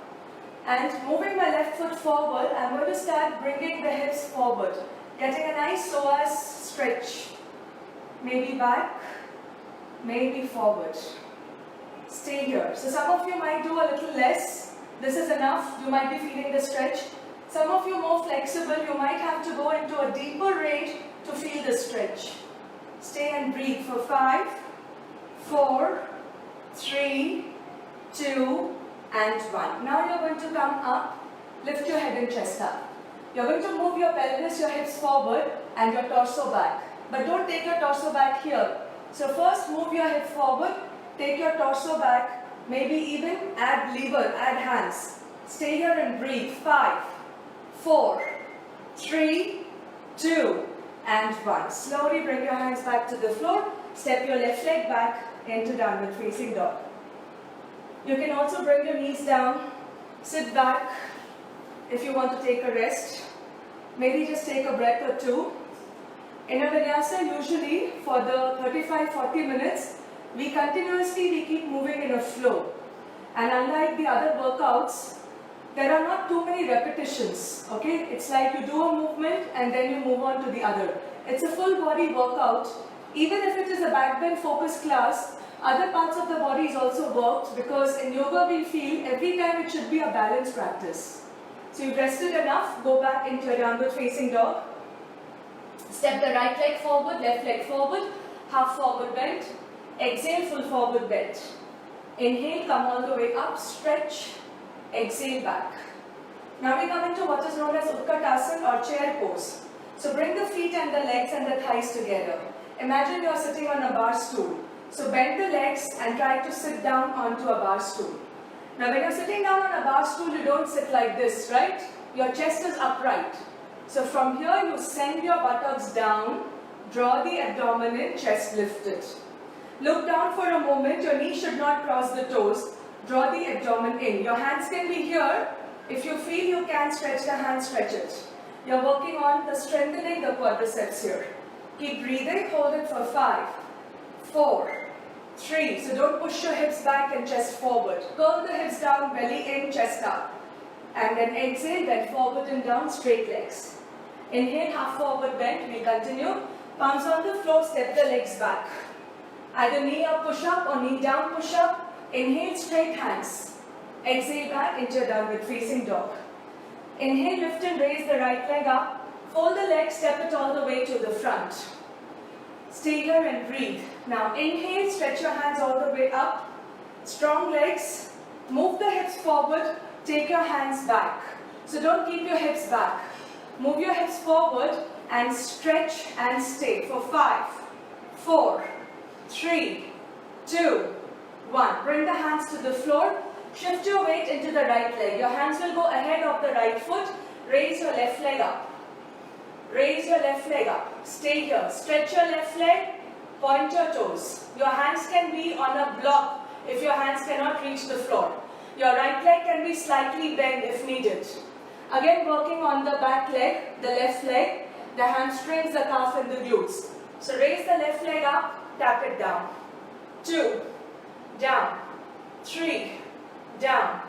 and moving my left foot forward, I'm going to start bringing the hips forward. Getting a nice psoas stretch. Maybe back, maybe forward. Stay here. So some of you might do a little less. This is enough. You might be feeling the stretch. Some of you more flexible. You might have to go into a deeper range to feel the stretch. Stay and breathe for 5, 4, 3, 2, and 1. Now you're going to come up. Lift your head and chest up. You're going to move your pelvis, your hips forward, and your torso back. But don't take your torso back here. So first move your hip forward. Take your torso back, maybe even add lever, add hands. Stay here and breathe. 5, 4, 3, 2, and 1. Slowly bring your hands back to the floor. Step your left leg back into downward facing dog. You can also bring your knees down, sit back if you want to take a rest. Maybe just take a breath or two. In a vinyasa, usually for the 35-40 minutes, we keep moving in a flow. And unlike the other workouts, there are not too many repetitions, okay? It's like you do a movement and then you move on to the other. It's a full body workout. Even if it is a back bend focused class, other parts of the body is also worked, because in yoga we feel every time it should be a balance practice. So you've rested enough, go back into your downward facing dog. Step the right leg forward, left leg forward, half forward bend. Exhale, full forward bend. Inhale, come all the way up, stretch, exhale back. Now we come into what is known as Utkatasana or chair pose. So bring the feet and the legs and the thighs together. Imagine you are sitting on a bar stool. So bend the legs and try to sit down onto a bar stool. Now when you're sitting down on a bar stool, you don't sit like this, right? Your chest is upright. So from here you send your buttocks down, draw the abdomen in, chest lifted. Look down for a moment, your knees should not cross the toes. Draw the abdomen in. Your hands can be here. If you feel you can stretch the hands, stretch it. You're working on the strengthening the quadriceps here. Keep breathing, hold it for 5, 4, 3. So don't push your hips back and chest forward. Curl the hips down, belly in, chest up. And then exhale, bend forward and down, straight legs. Inhale, half forward bend, we continue. Palms on the floor, step the legs back. Either knee up, push up or knee down, push up. Inhale, straight hands. Exhale back into downward facing dog. Inhale, lift and raise the right leg up. Fold the leg, step it all the way to the front. Stay here and breathe. Now inhale, stretch your hands all the way up. Strong legs. Move the hips forward. Take your hands back. So don't keep your hips back. Move your hips forward and stretch and stay for 5, 4, 3, 2, 1. Bring the hands to the floor. Shift your weight into the right leg. Your hands will go ahead of the right foot. Raise your left leg up. Raise your left leg up. Stay here. Stretch your left leg. Point your toes. Your hands can be on a block if your hands cannot reach the floor. Your right leg can be slightly bent if needed. Again, working on the back leg, the left leg, the hamstrings, the calf and the glutes. So raise the left leg up, tap it down. 2, down. 3, down.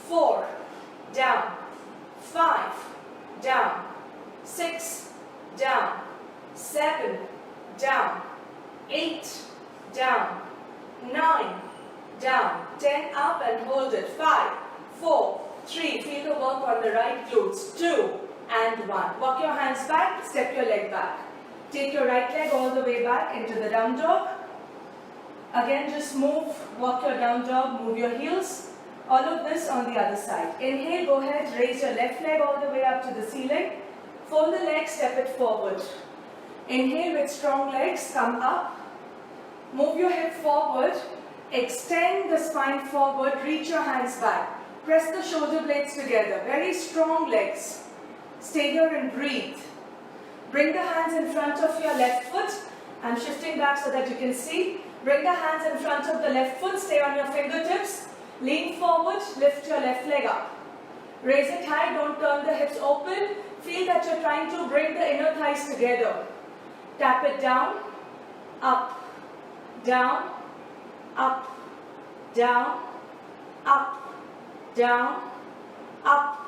4, down. 5, down. 6, down. 7, down. 8, down. 9, down. 10, up and hold it. 5, 4, 3, feel the work on the right glutes. 2 and 1. Walk your hands back, step your leg back. Take your right leg all the way back into the down dog. Again, just move, walk your down dog, move your heels. All of this on the other side. Inhale, go ahead, raise your left leg all the way up to the ceiling. Fold the leg, step it forward. Inhale with strong legs, come up. Move your hip forward. Extend the spine forward, reach your hands back. Press the shoulder blades together. Very strong legs. Stay here and breathe. Bring the hands in front of your left foot. I'm shifting back so that you can see. Bring the hands in front of the left foot. Stay on your fingertips. Lean forward. Lift your left leg up. Raise it high. Don't turn the hips open. Feel that you're trying to bring the inner thighs together. Tap it down. Up. Down. Up. Down. Up. Down, up,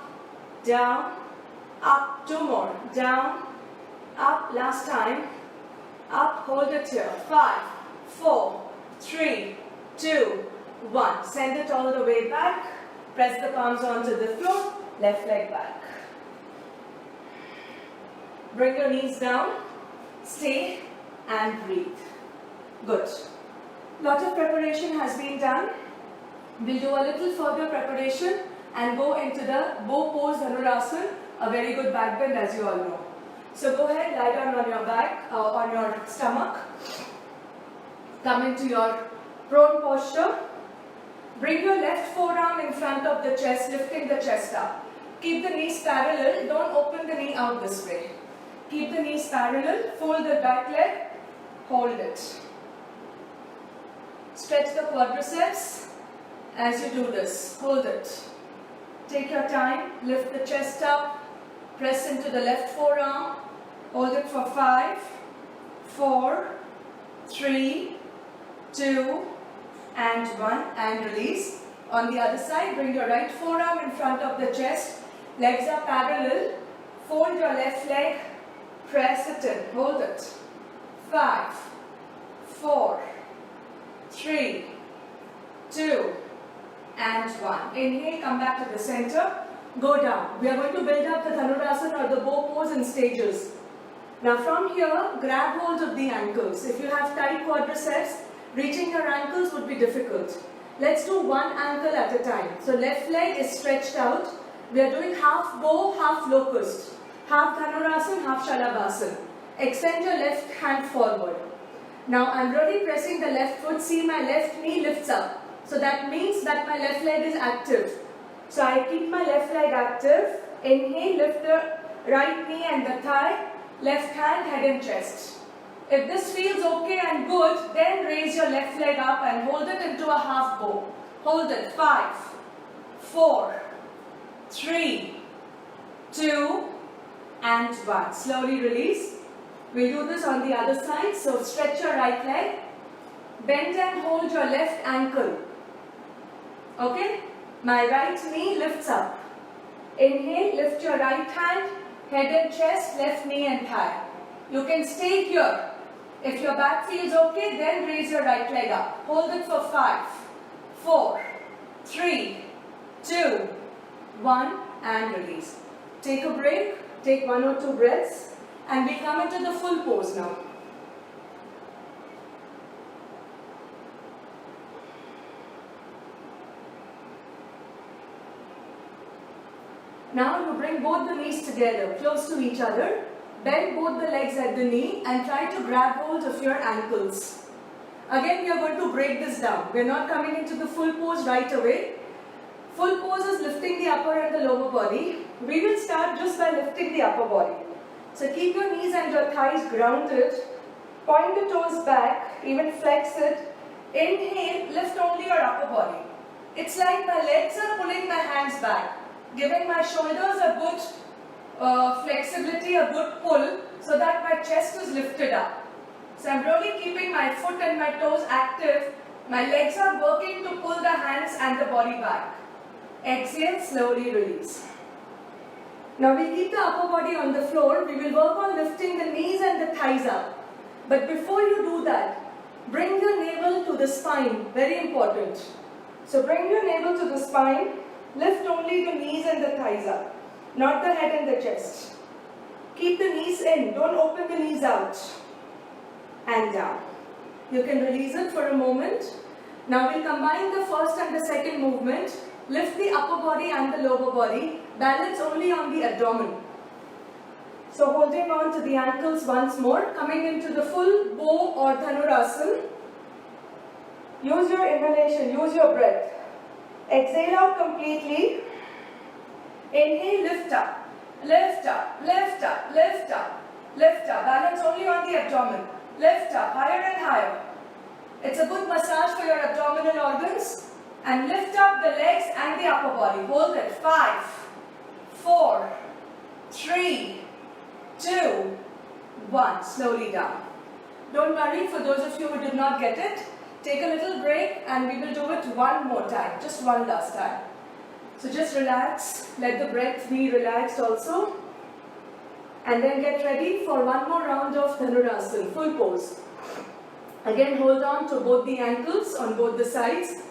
down, up. 2 more. Down, up. Last time. Up. Hold it here. 5, 4, 3, 2, 1. Send it all the way back. Press the palms onto the floor. Left leg back. Bring your knees down. Stay and breathe. Good. Lot of preparation has been done. We'll do a little further preparation and go into the bow pose Dhanurasana, a very good back bend as you all know. So go ahead, lie down on your back, on your stomach. Come into your prone posture. Bring your left forearm in front of the chest, lifting the chest up. Keep the knees parallel, don't open the knee out this way. Keep the knees parallel, fold the back leg, hold it. Stretch the quadriceps. As you do this, hold it. Take your time, lift the chest up, press into the left forearm, hold it for 5, 4, 3, 2, and 1, and release. On the other side, bring your right forearm in front of the chest, legs are parallel, fold your left leg, press it in, hold it. 5, 4, 3, 2, and 1. Inhale, come back to the center, go down. We are going to build up the Dhanurasana or the bow pose in stages. Now from here, grab hold of the ankles. If you have tight quadriceps, reaching your ankles would be difficult. Let's do one ankle at a time. So left leg is stretched out. We are doing half bow, half locust. Half Dhanurasana, half Shalabhasana. Extend your left hand forward. Now I'm really pressing the left foot. See, my left knee lifts up. So that means that my left leg is active. So I keep my left leg active. Inhale, lift the right knee and the thigh. Left hand, head and chest. If this feels okay and good, then raise your left leg up and hold it into a half bow. Hold it. 5, 4, 3, 2, and 1. Slowly release. We'll do this on the other side. So stretch your right leg. Bend and hold your left ankle. Okay? My right knee lifts up. Inhale, lift your right hand, head and chest, left knee and thigh. You can stay here. If your back feels okay, then raise your right leg up. Hold it for 5, 4, 3, 2, 1 and release. Take a break, take 1 or 2 breaths and we come into the full pose now. Now you bring both the knees together, close to each other. Bend both the legs at the knee and try to grab hold of your ankles. Again, we are going to break this down. We are not coming into the full pose right away. Full pose is lifting the upper and the lower body. We will start just by lifting the upper body. So keep your knees and your thighs grounded. Point the toes back, even flex it. Inhale, lift only your upper body. It's like my legs are pulling my hands back, giving my shoulders a good flexibility, a good pull, so that my chest is lifted up. So I'm really keeping my foot and my toes active. My legs are working to pull the hands and the body back. Exhale, slowly release. Now we keep the upper body on the floor. We will work on lifting the knees and the thighs up. But before you do that, bring your navel to the spine. Very important. So bring your navel to the spine. Lift only the knees and the thighs up, not the head and the chest. Keep the knees in, don't open the knees out. And down. You can release it for a moment. Now we'll combine the first and the second movement. Lift the upper body and the lower body. Balance only on the abdomen. So holding on to the ankles once more. Coming into the full bow or Dhanurasana. Use your inhalation, use your breath. Exhale out completely. Inhale, lift up, lift up, lift up, lift up, lift up. Balance only on the abdomen. Lift up, higher and higher. It's a good massage for your abdominal organs. And lift up the legs and the upper body. Hold it. 5, 4, 3, 2, 1. Slowly down. Don't worry, for those of you who did not get it, take a little break and we will do it one more time. Just one last time. So just relax, let the breath be relaxed also. And then get ready for one more round of Dhanurasana, full pose. Again, hold on to both the ankles on both the sides.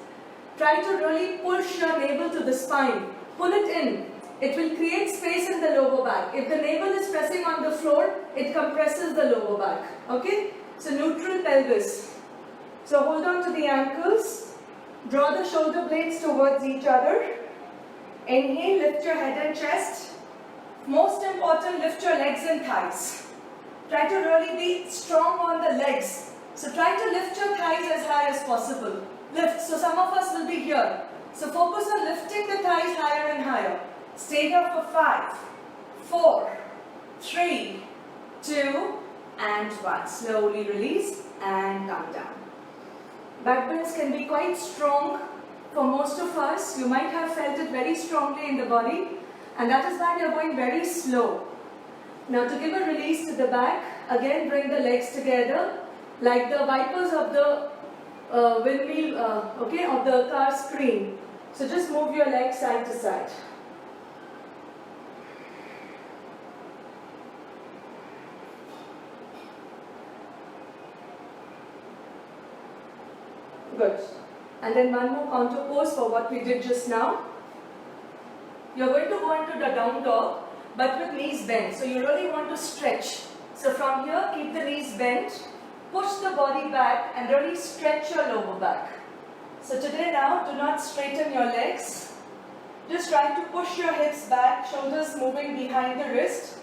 Try to really push your navel to the spine. Pull it in. It will create space in the lower back. If the navel is pressing on the floor, it compresses the lower back. Okay? So neutral pelvis. So hold on to the ankles. Draw the shoulder blades towards each other. Inhale, lift your head and chest. Most important, lift your legs and thighs. Try to really be strong on the legs. So try to lift your thighs as high as possible. Lift. So some of us will be here. So focus on lifting the thighs higher and higher. Stay here for 5, 4, 3, 2, and 1. Slowly release and come down. Back bends can be quite strong for most of us. You might have felt it very strongly in the body, and that is why we are going very slow. Now to give a release to the back, again bring the legs together like the wipers of the windmill, of the car screen. So just move your legs side to side. Good. And then one more contour pose for what we did just now. You're going to go into the down dog, but with knees bent. So you really want to stretch. So from here, keep the knees bent, push the body back and really stretch your lower back. So today now, do not straighten your legs. Just try to push your hips back, shoulders moving behind the wrist.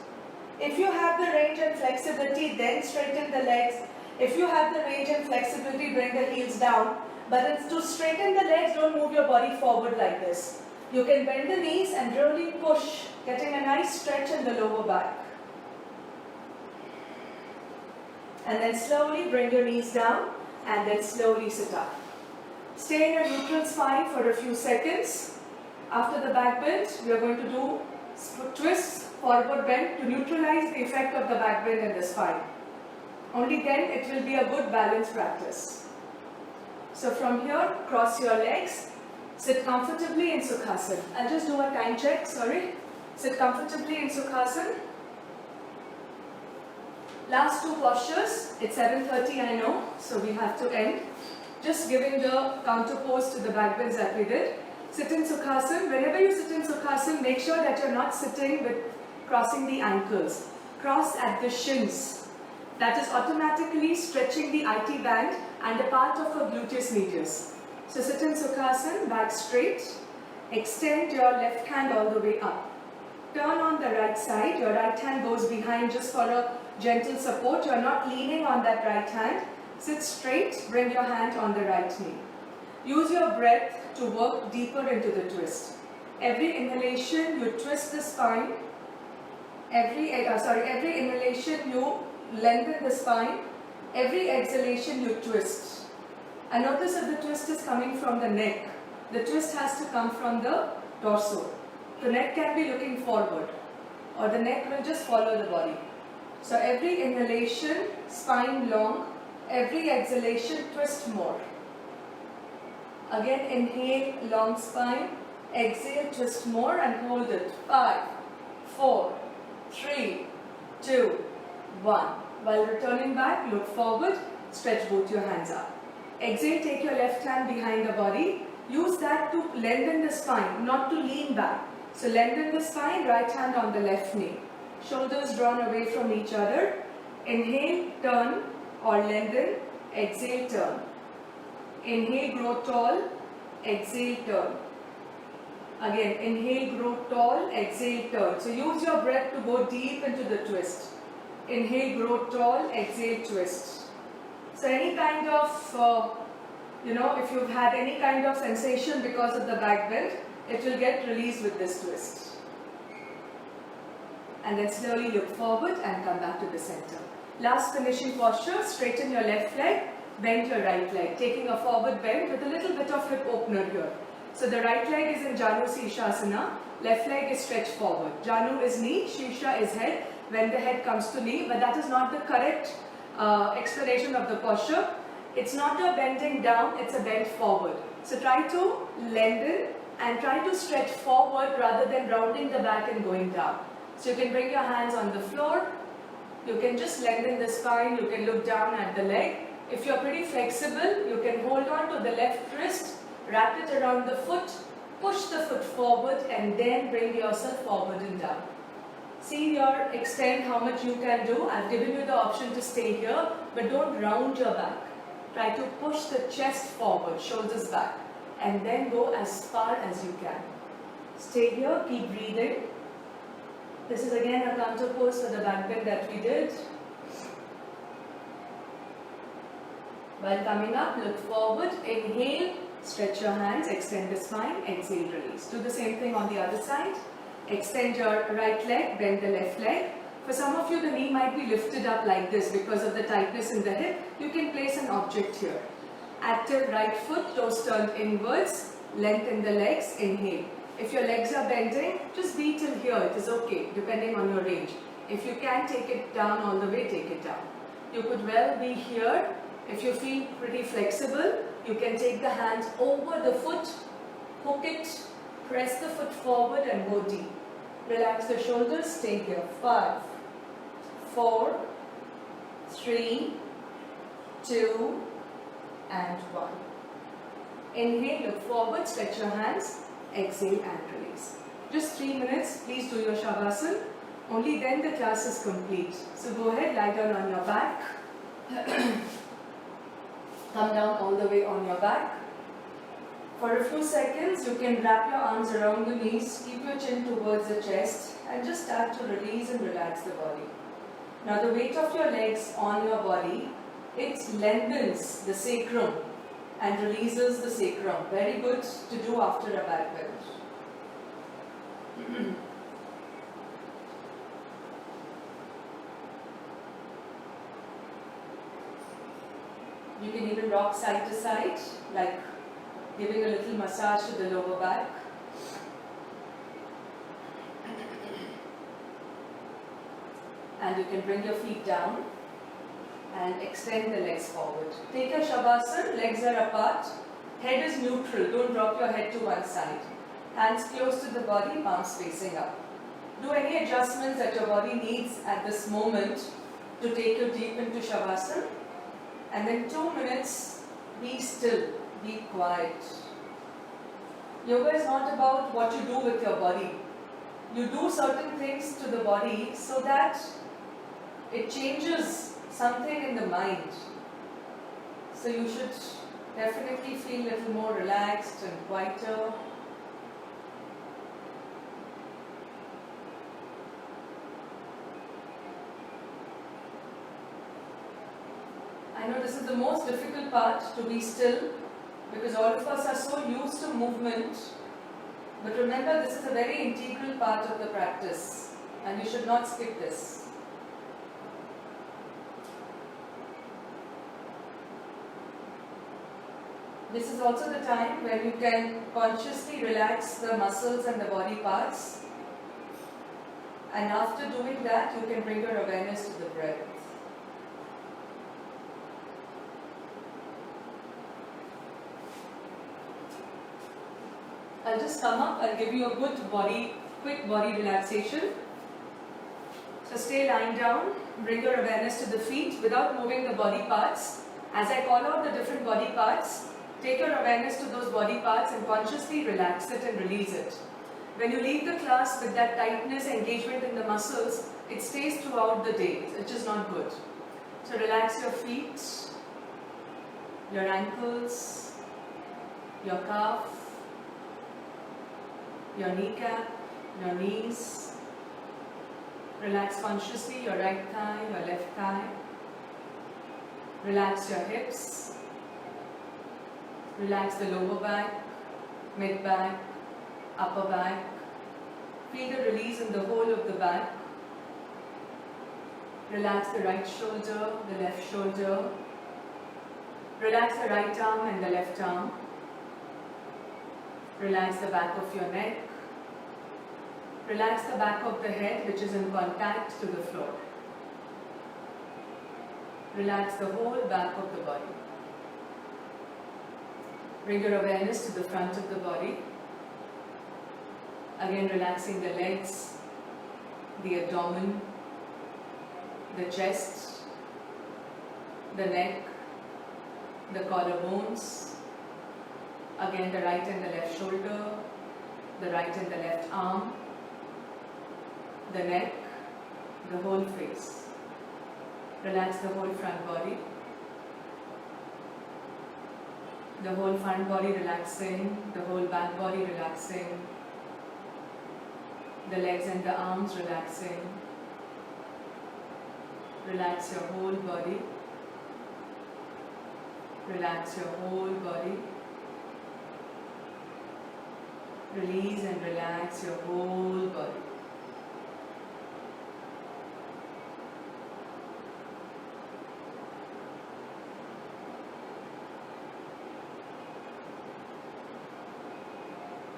If you have the range and flexibility, then straighten the legs. If you have the range and flexibility, bring the heels down. But it's to straighten the legs, don't move your body forward like this. You can bend the knees and really push, getting a nice stretch in the lower back. And then slowly bring your knees down and then slowly sit up. Stay in a neutral spine for a few seconds. After the back bend, we are going to do twists, forward bend to neutralize the effect of the back bend in the spine. Only then it will be a good balance practice. So from here, cross your legs, sit comfortably in Sukhasana. I'll just do a time check, sorry. Sit comfortably in Sukhasana. Last two postures, it's 7:30 I know, so we have to end. Just giving the counter pose to the back bends that we did. Sit in Sukhasana. Whenever you sit in Sukhasana, make sure that you're not sitting with crossing the ankles. Cross at the shins. That is automatically stretching the IT band and a part of your gluteus medius. So sit in Sukhasana, back straight. Extend your left hand all the way up. Turn on the right side. Your right hand goes behind just for a gentle support. You are not leaning on that right hand. Sit straight. Bring your hand on the right knee. Use your breath to work deeper into the twist. Every inhalation, you twist the spine. Every inhalation, you lengthen the spine. Every exhalation, you twist. And notice if the twist is coming from the neck. The twist has to come from the torso. The neck can be looking forward, or the neck will just follow the body. So every inhalation, spine long. Every exhalation, twist more. Again, inhale, long spine. Exhale, twist more and hold it. 5, 4, 3, 2, 1. While returning back, look forward. Stretch both your hands up. Exhale, take your left hand behind the body. Use that to lengthen the spine, not to lean back. So lengthen the spine, right hand on the left knee. Shoulders drawn away from each other. Inhale, turn or lengthen. Exhale, turn. Inhale, grow tall. Exhale, turn. Again, inhale, grow tall. Exhale, turn. So use your breath to go deep into the twist. Inhale, grow tall. Exhale, twist. So any kind of, if you've had any kind of sensation because of the back bend, it will get released with this twist. And then slowly look forward and come back to the center. Last finishing posture, straighten your left leg, bend your right leg, taking a forward bend with a little bit of hip opener here. So the right leg is in Janu Shirshasana, left leg is stretched forward. Janu is knee, Shirsha is head, when the head comes to knee, but that is not the correct explanation of the posture. It's not a bending down, it's a bend forward. So try to lengthen and try to stretch forward rather than rounding the back and going down. So you can bring your hands on the floor, you can just lengthen the spine, you can look down at the leg. If you're pretty flexible, you can hold on to the left wrist, wrap it around the foot, push the foot forward and then bring yourself forward and down. See your extent, how much you can do. I've given you the option to stay here, but don't round your back. Try to push the chest forward, shoulders back, and then go as far as you can. Stay here, keep breathing. This is again a counter pose for the back bend that we did. While coming up, look forward, inhale, stretch your hands, extend the spine, exhale, release. Do the same thing on the other side. Extend your right leg, bend the left leg. For some of you, the knee might be lifted up like this because of the tightness in the hip. You can place an object here. Active right foot, toes turned inwards, lengthen the legs, inhale. If your legs are bending, just be till here, it is okay, depending on your range. If you can take it down all the way, take it down. You could well be here. If you feel pretty flexible, you can take the hands over the foot, hook it, press the foot forward and go deep. Relax the shoulders, stay here. 5, 4, 3, 2, and 1. Inhale, look forward, stretch your hands, exhale and release. Just 3 minutes, please do your Shavasana. Only then the class is complete. So go ahead, lie down on your back. Come down all the way on your back. For a few seconds, you can wrap your arms around the knees, keep your chin towards the chest, and just start to release and relax the body. Now the weight of your legs on your body, it lengthens the sacrum and releases the sacrum. Very good to do after a back bend. You can even rock side to side, like giving a little massage to the lower back. And you can bring your feet down and extend the legs forward. Take a Shavasana, legs are apart, head is neutral, don't drop your head to one side. Hands close to the body, palms facing up. Do any adjustments that your body needs at this moment to take you deep into Shavasana. And then 2 minutes, be still, be quiet. Yoga is not about what you do with your body. You do certain things to the body so that it changes something in the mind. So you should definitely feel a little more relaxed and quieter. I know this is the most difficult part, to be still, because all of us are so used to movement. But remember, this is a very integral part of the practice and you should not skip this. This is also the time when you can consciously relax the muscles and the body parts. And after doing that, you can bring your awareness to the breath. I'll just come up and give you a good quick body relaxation. So stay lying down, bring your awareness to the feet without moving the body parts. As I call out the different body parts, take your awareness to those body parts and consciously relax it and release it. When you leave the class with that tightness, engagement in the muscles, it stays throughout the day, which is not good. So relax your feet, your ankles, your calf, your kneecap, your knees. Relax consciously your right thigh, your left thigh. Relax your hips. Relax the lower back, mid back, upper back. Feel the release in the whole of the back. Relax the right shoulder, the left shoulder. Relax the right arm and the left arm. Relax the back of your neck. Relax the back of the head, which is in contact to the floor. Relax the whole back of the body. Bring your awareness to the front of the body. Again, relaxing the legs, the abdomen, the chest, the neck, the collarbones. Again, the right and the left shoulder, the right and the left arm, the neck, the whole face. Relax the whole front body. The whole front body relaxing, the whole back body relaxing, the legs and the arms relaxing. Relax your whole body. Relax your whole body. Release and relax your whole body.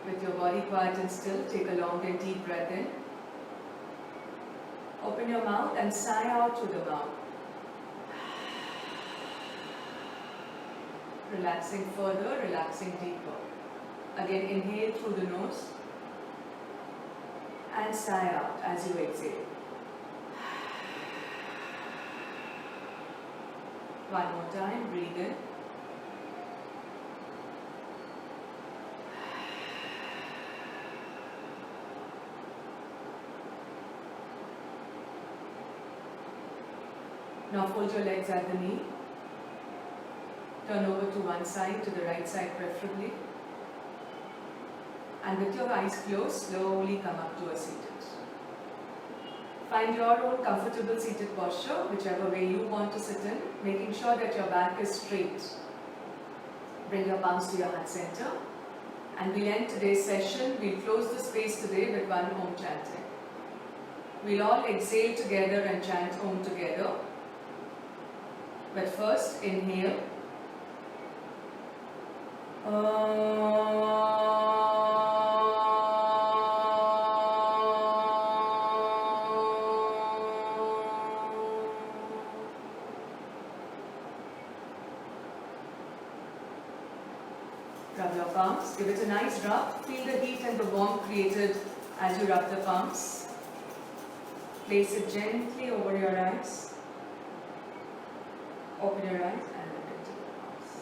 With your body quiet and still, take a long and deep breath in. Open your mouth and sigh out through the mouth. Relaxing further, relaxing deeper. Again, inhale through the nose and sigh out as you exhale. One more time, breathe in. Now fold your legs at the knee. Turn over to one side, to the right side preferably. and with your eyes closed, slowly come up to a seated. Find your own comfortable seated posture, whichever way you want to sit in, making sure that your back is straight. Bring your palms to your heart center. And we'll end today's session. We'll close the space today with one Om chanting. We'll all exhale together and chant Om together. But first, inhale. Rub your palms, give it a nice rub. Feel the heat and the warmth created as you rub the palms. Place it gently over your eyes. Open your eyes.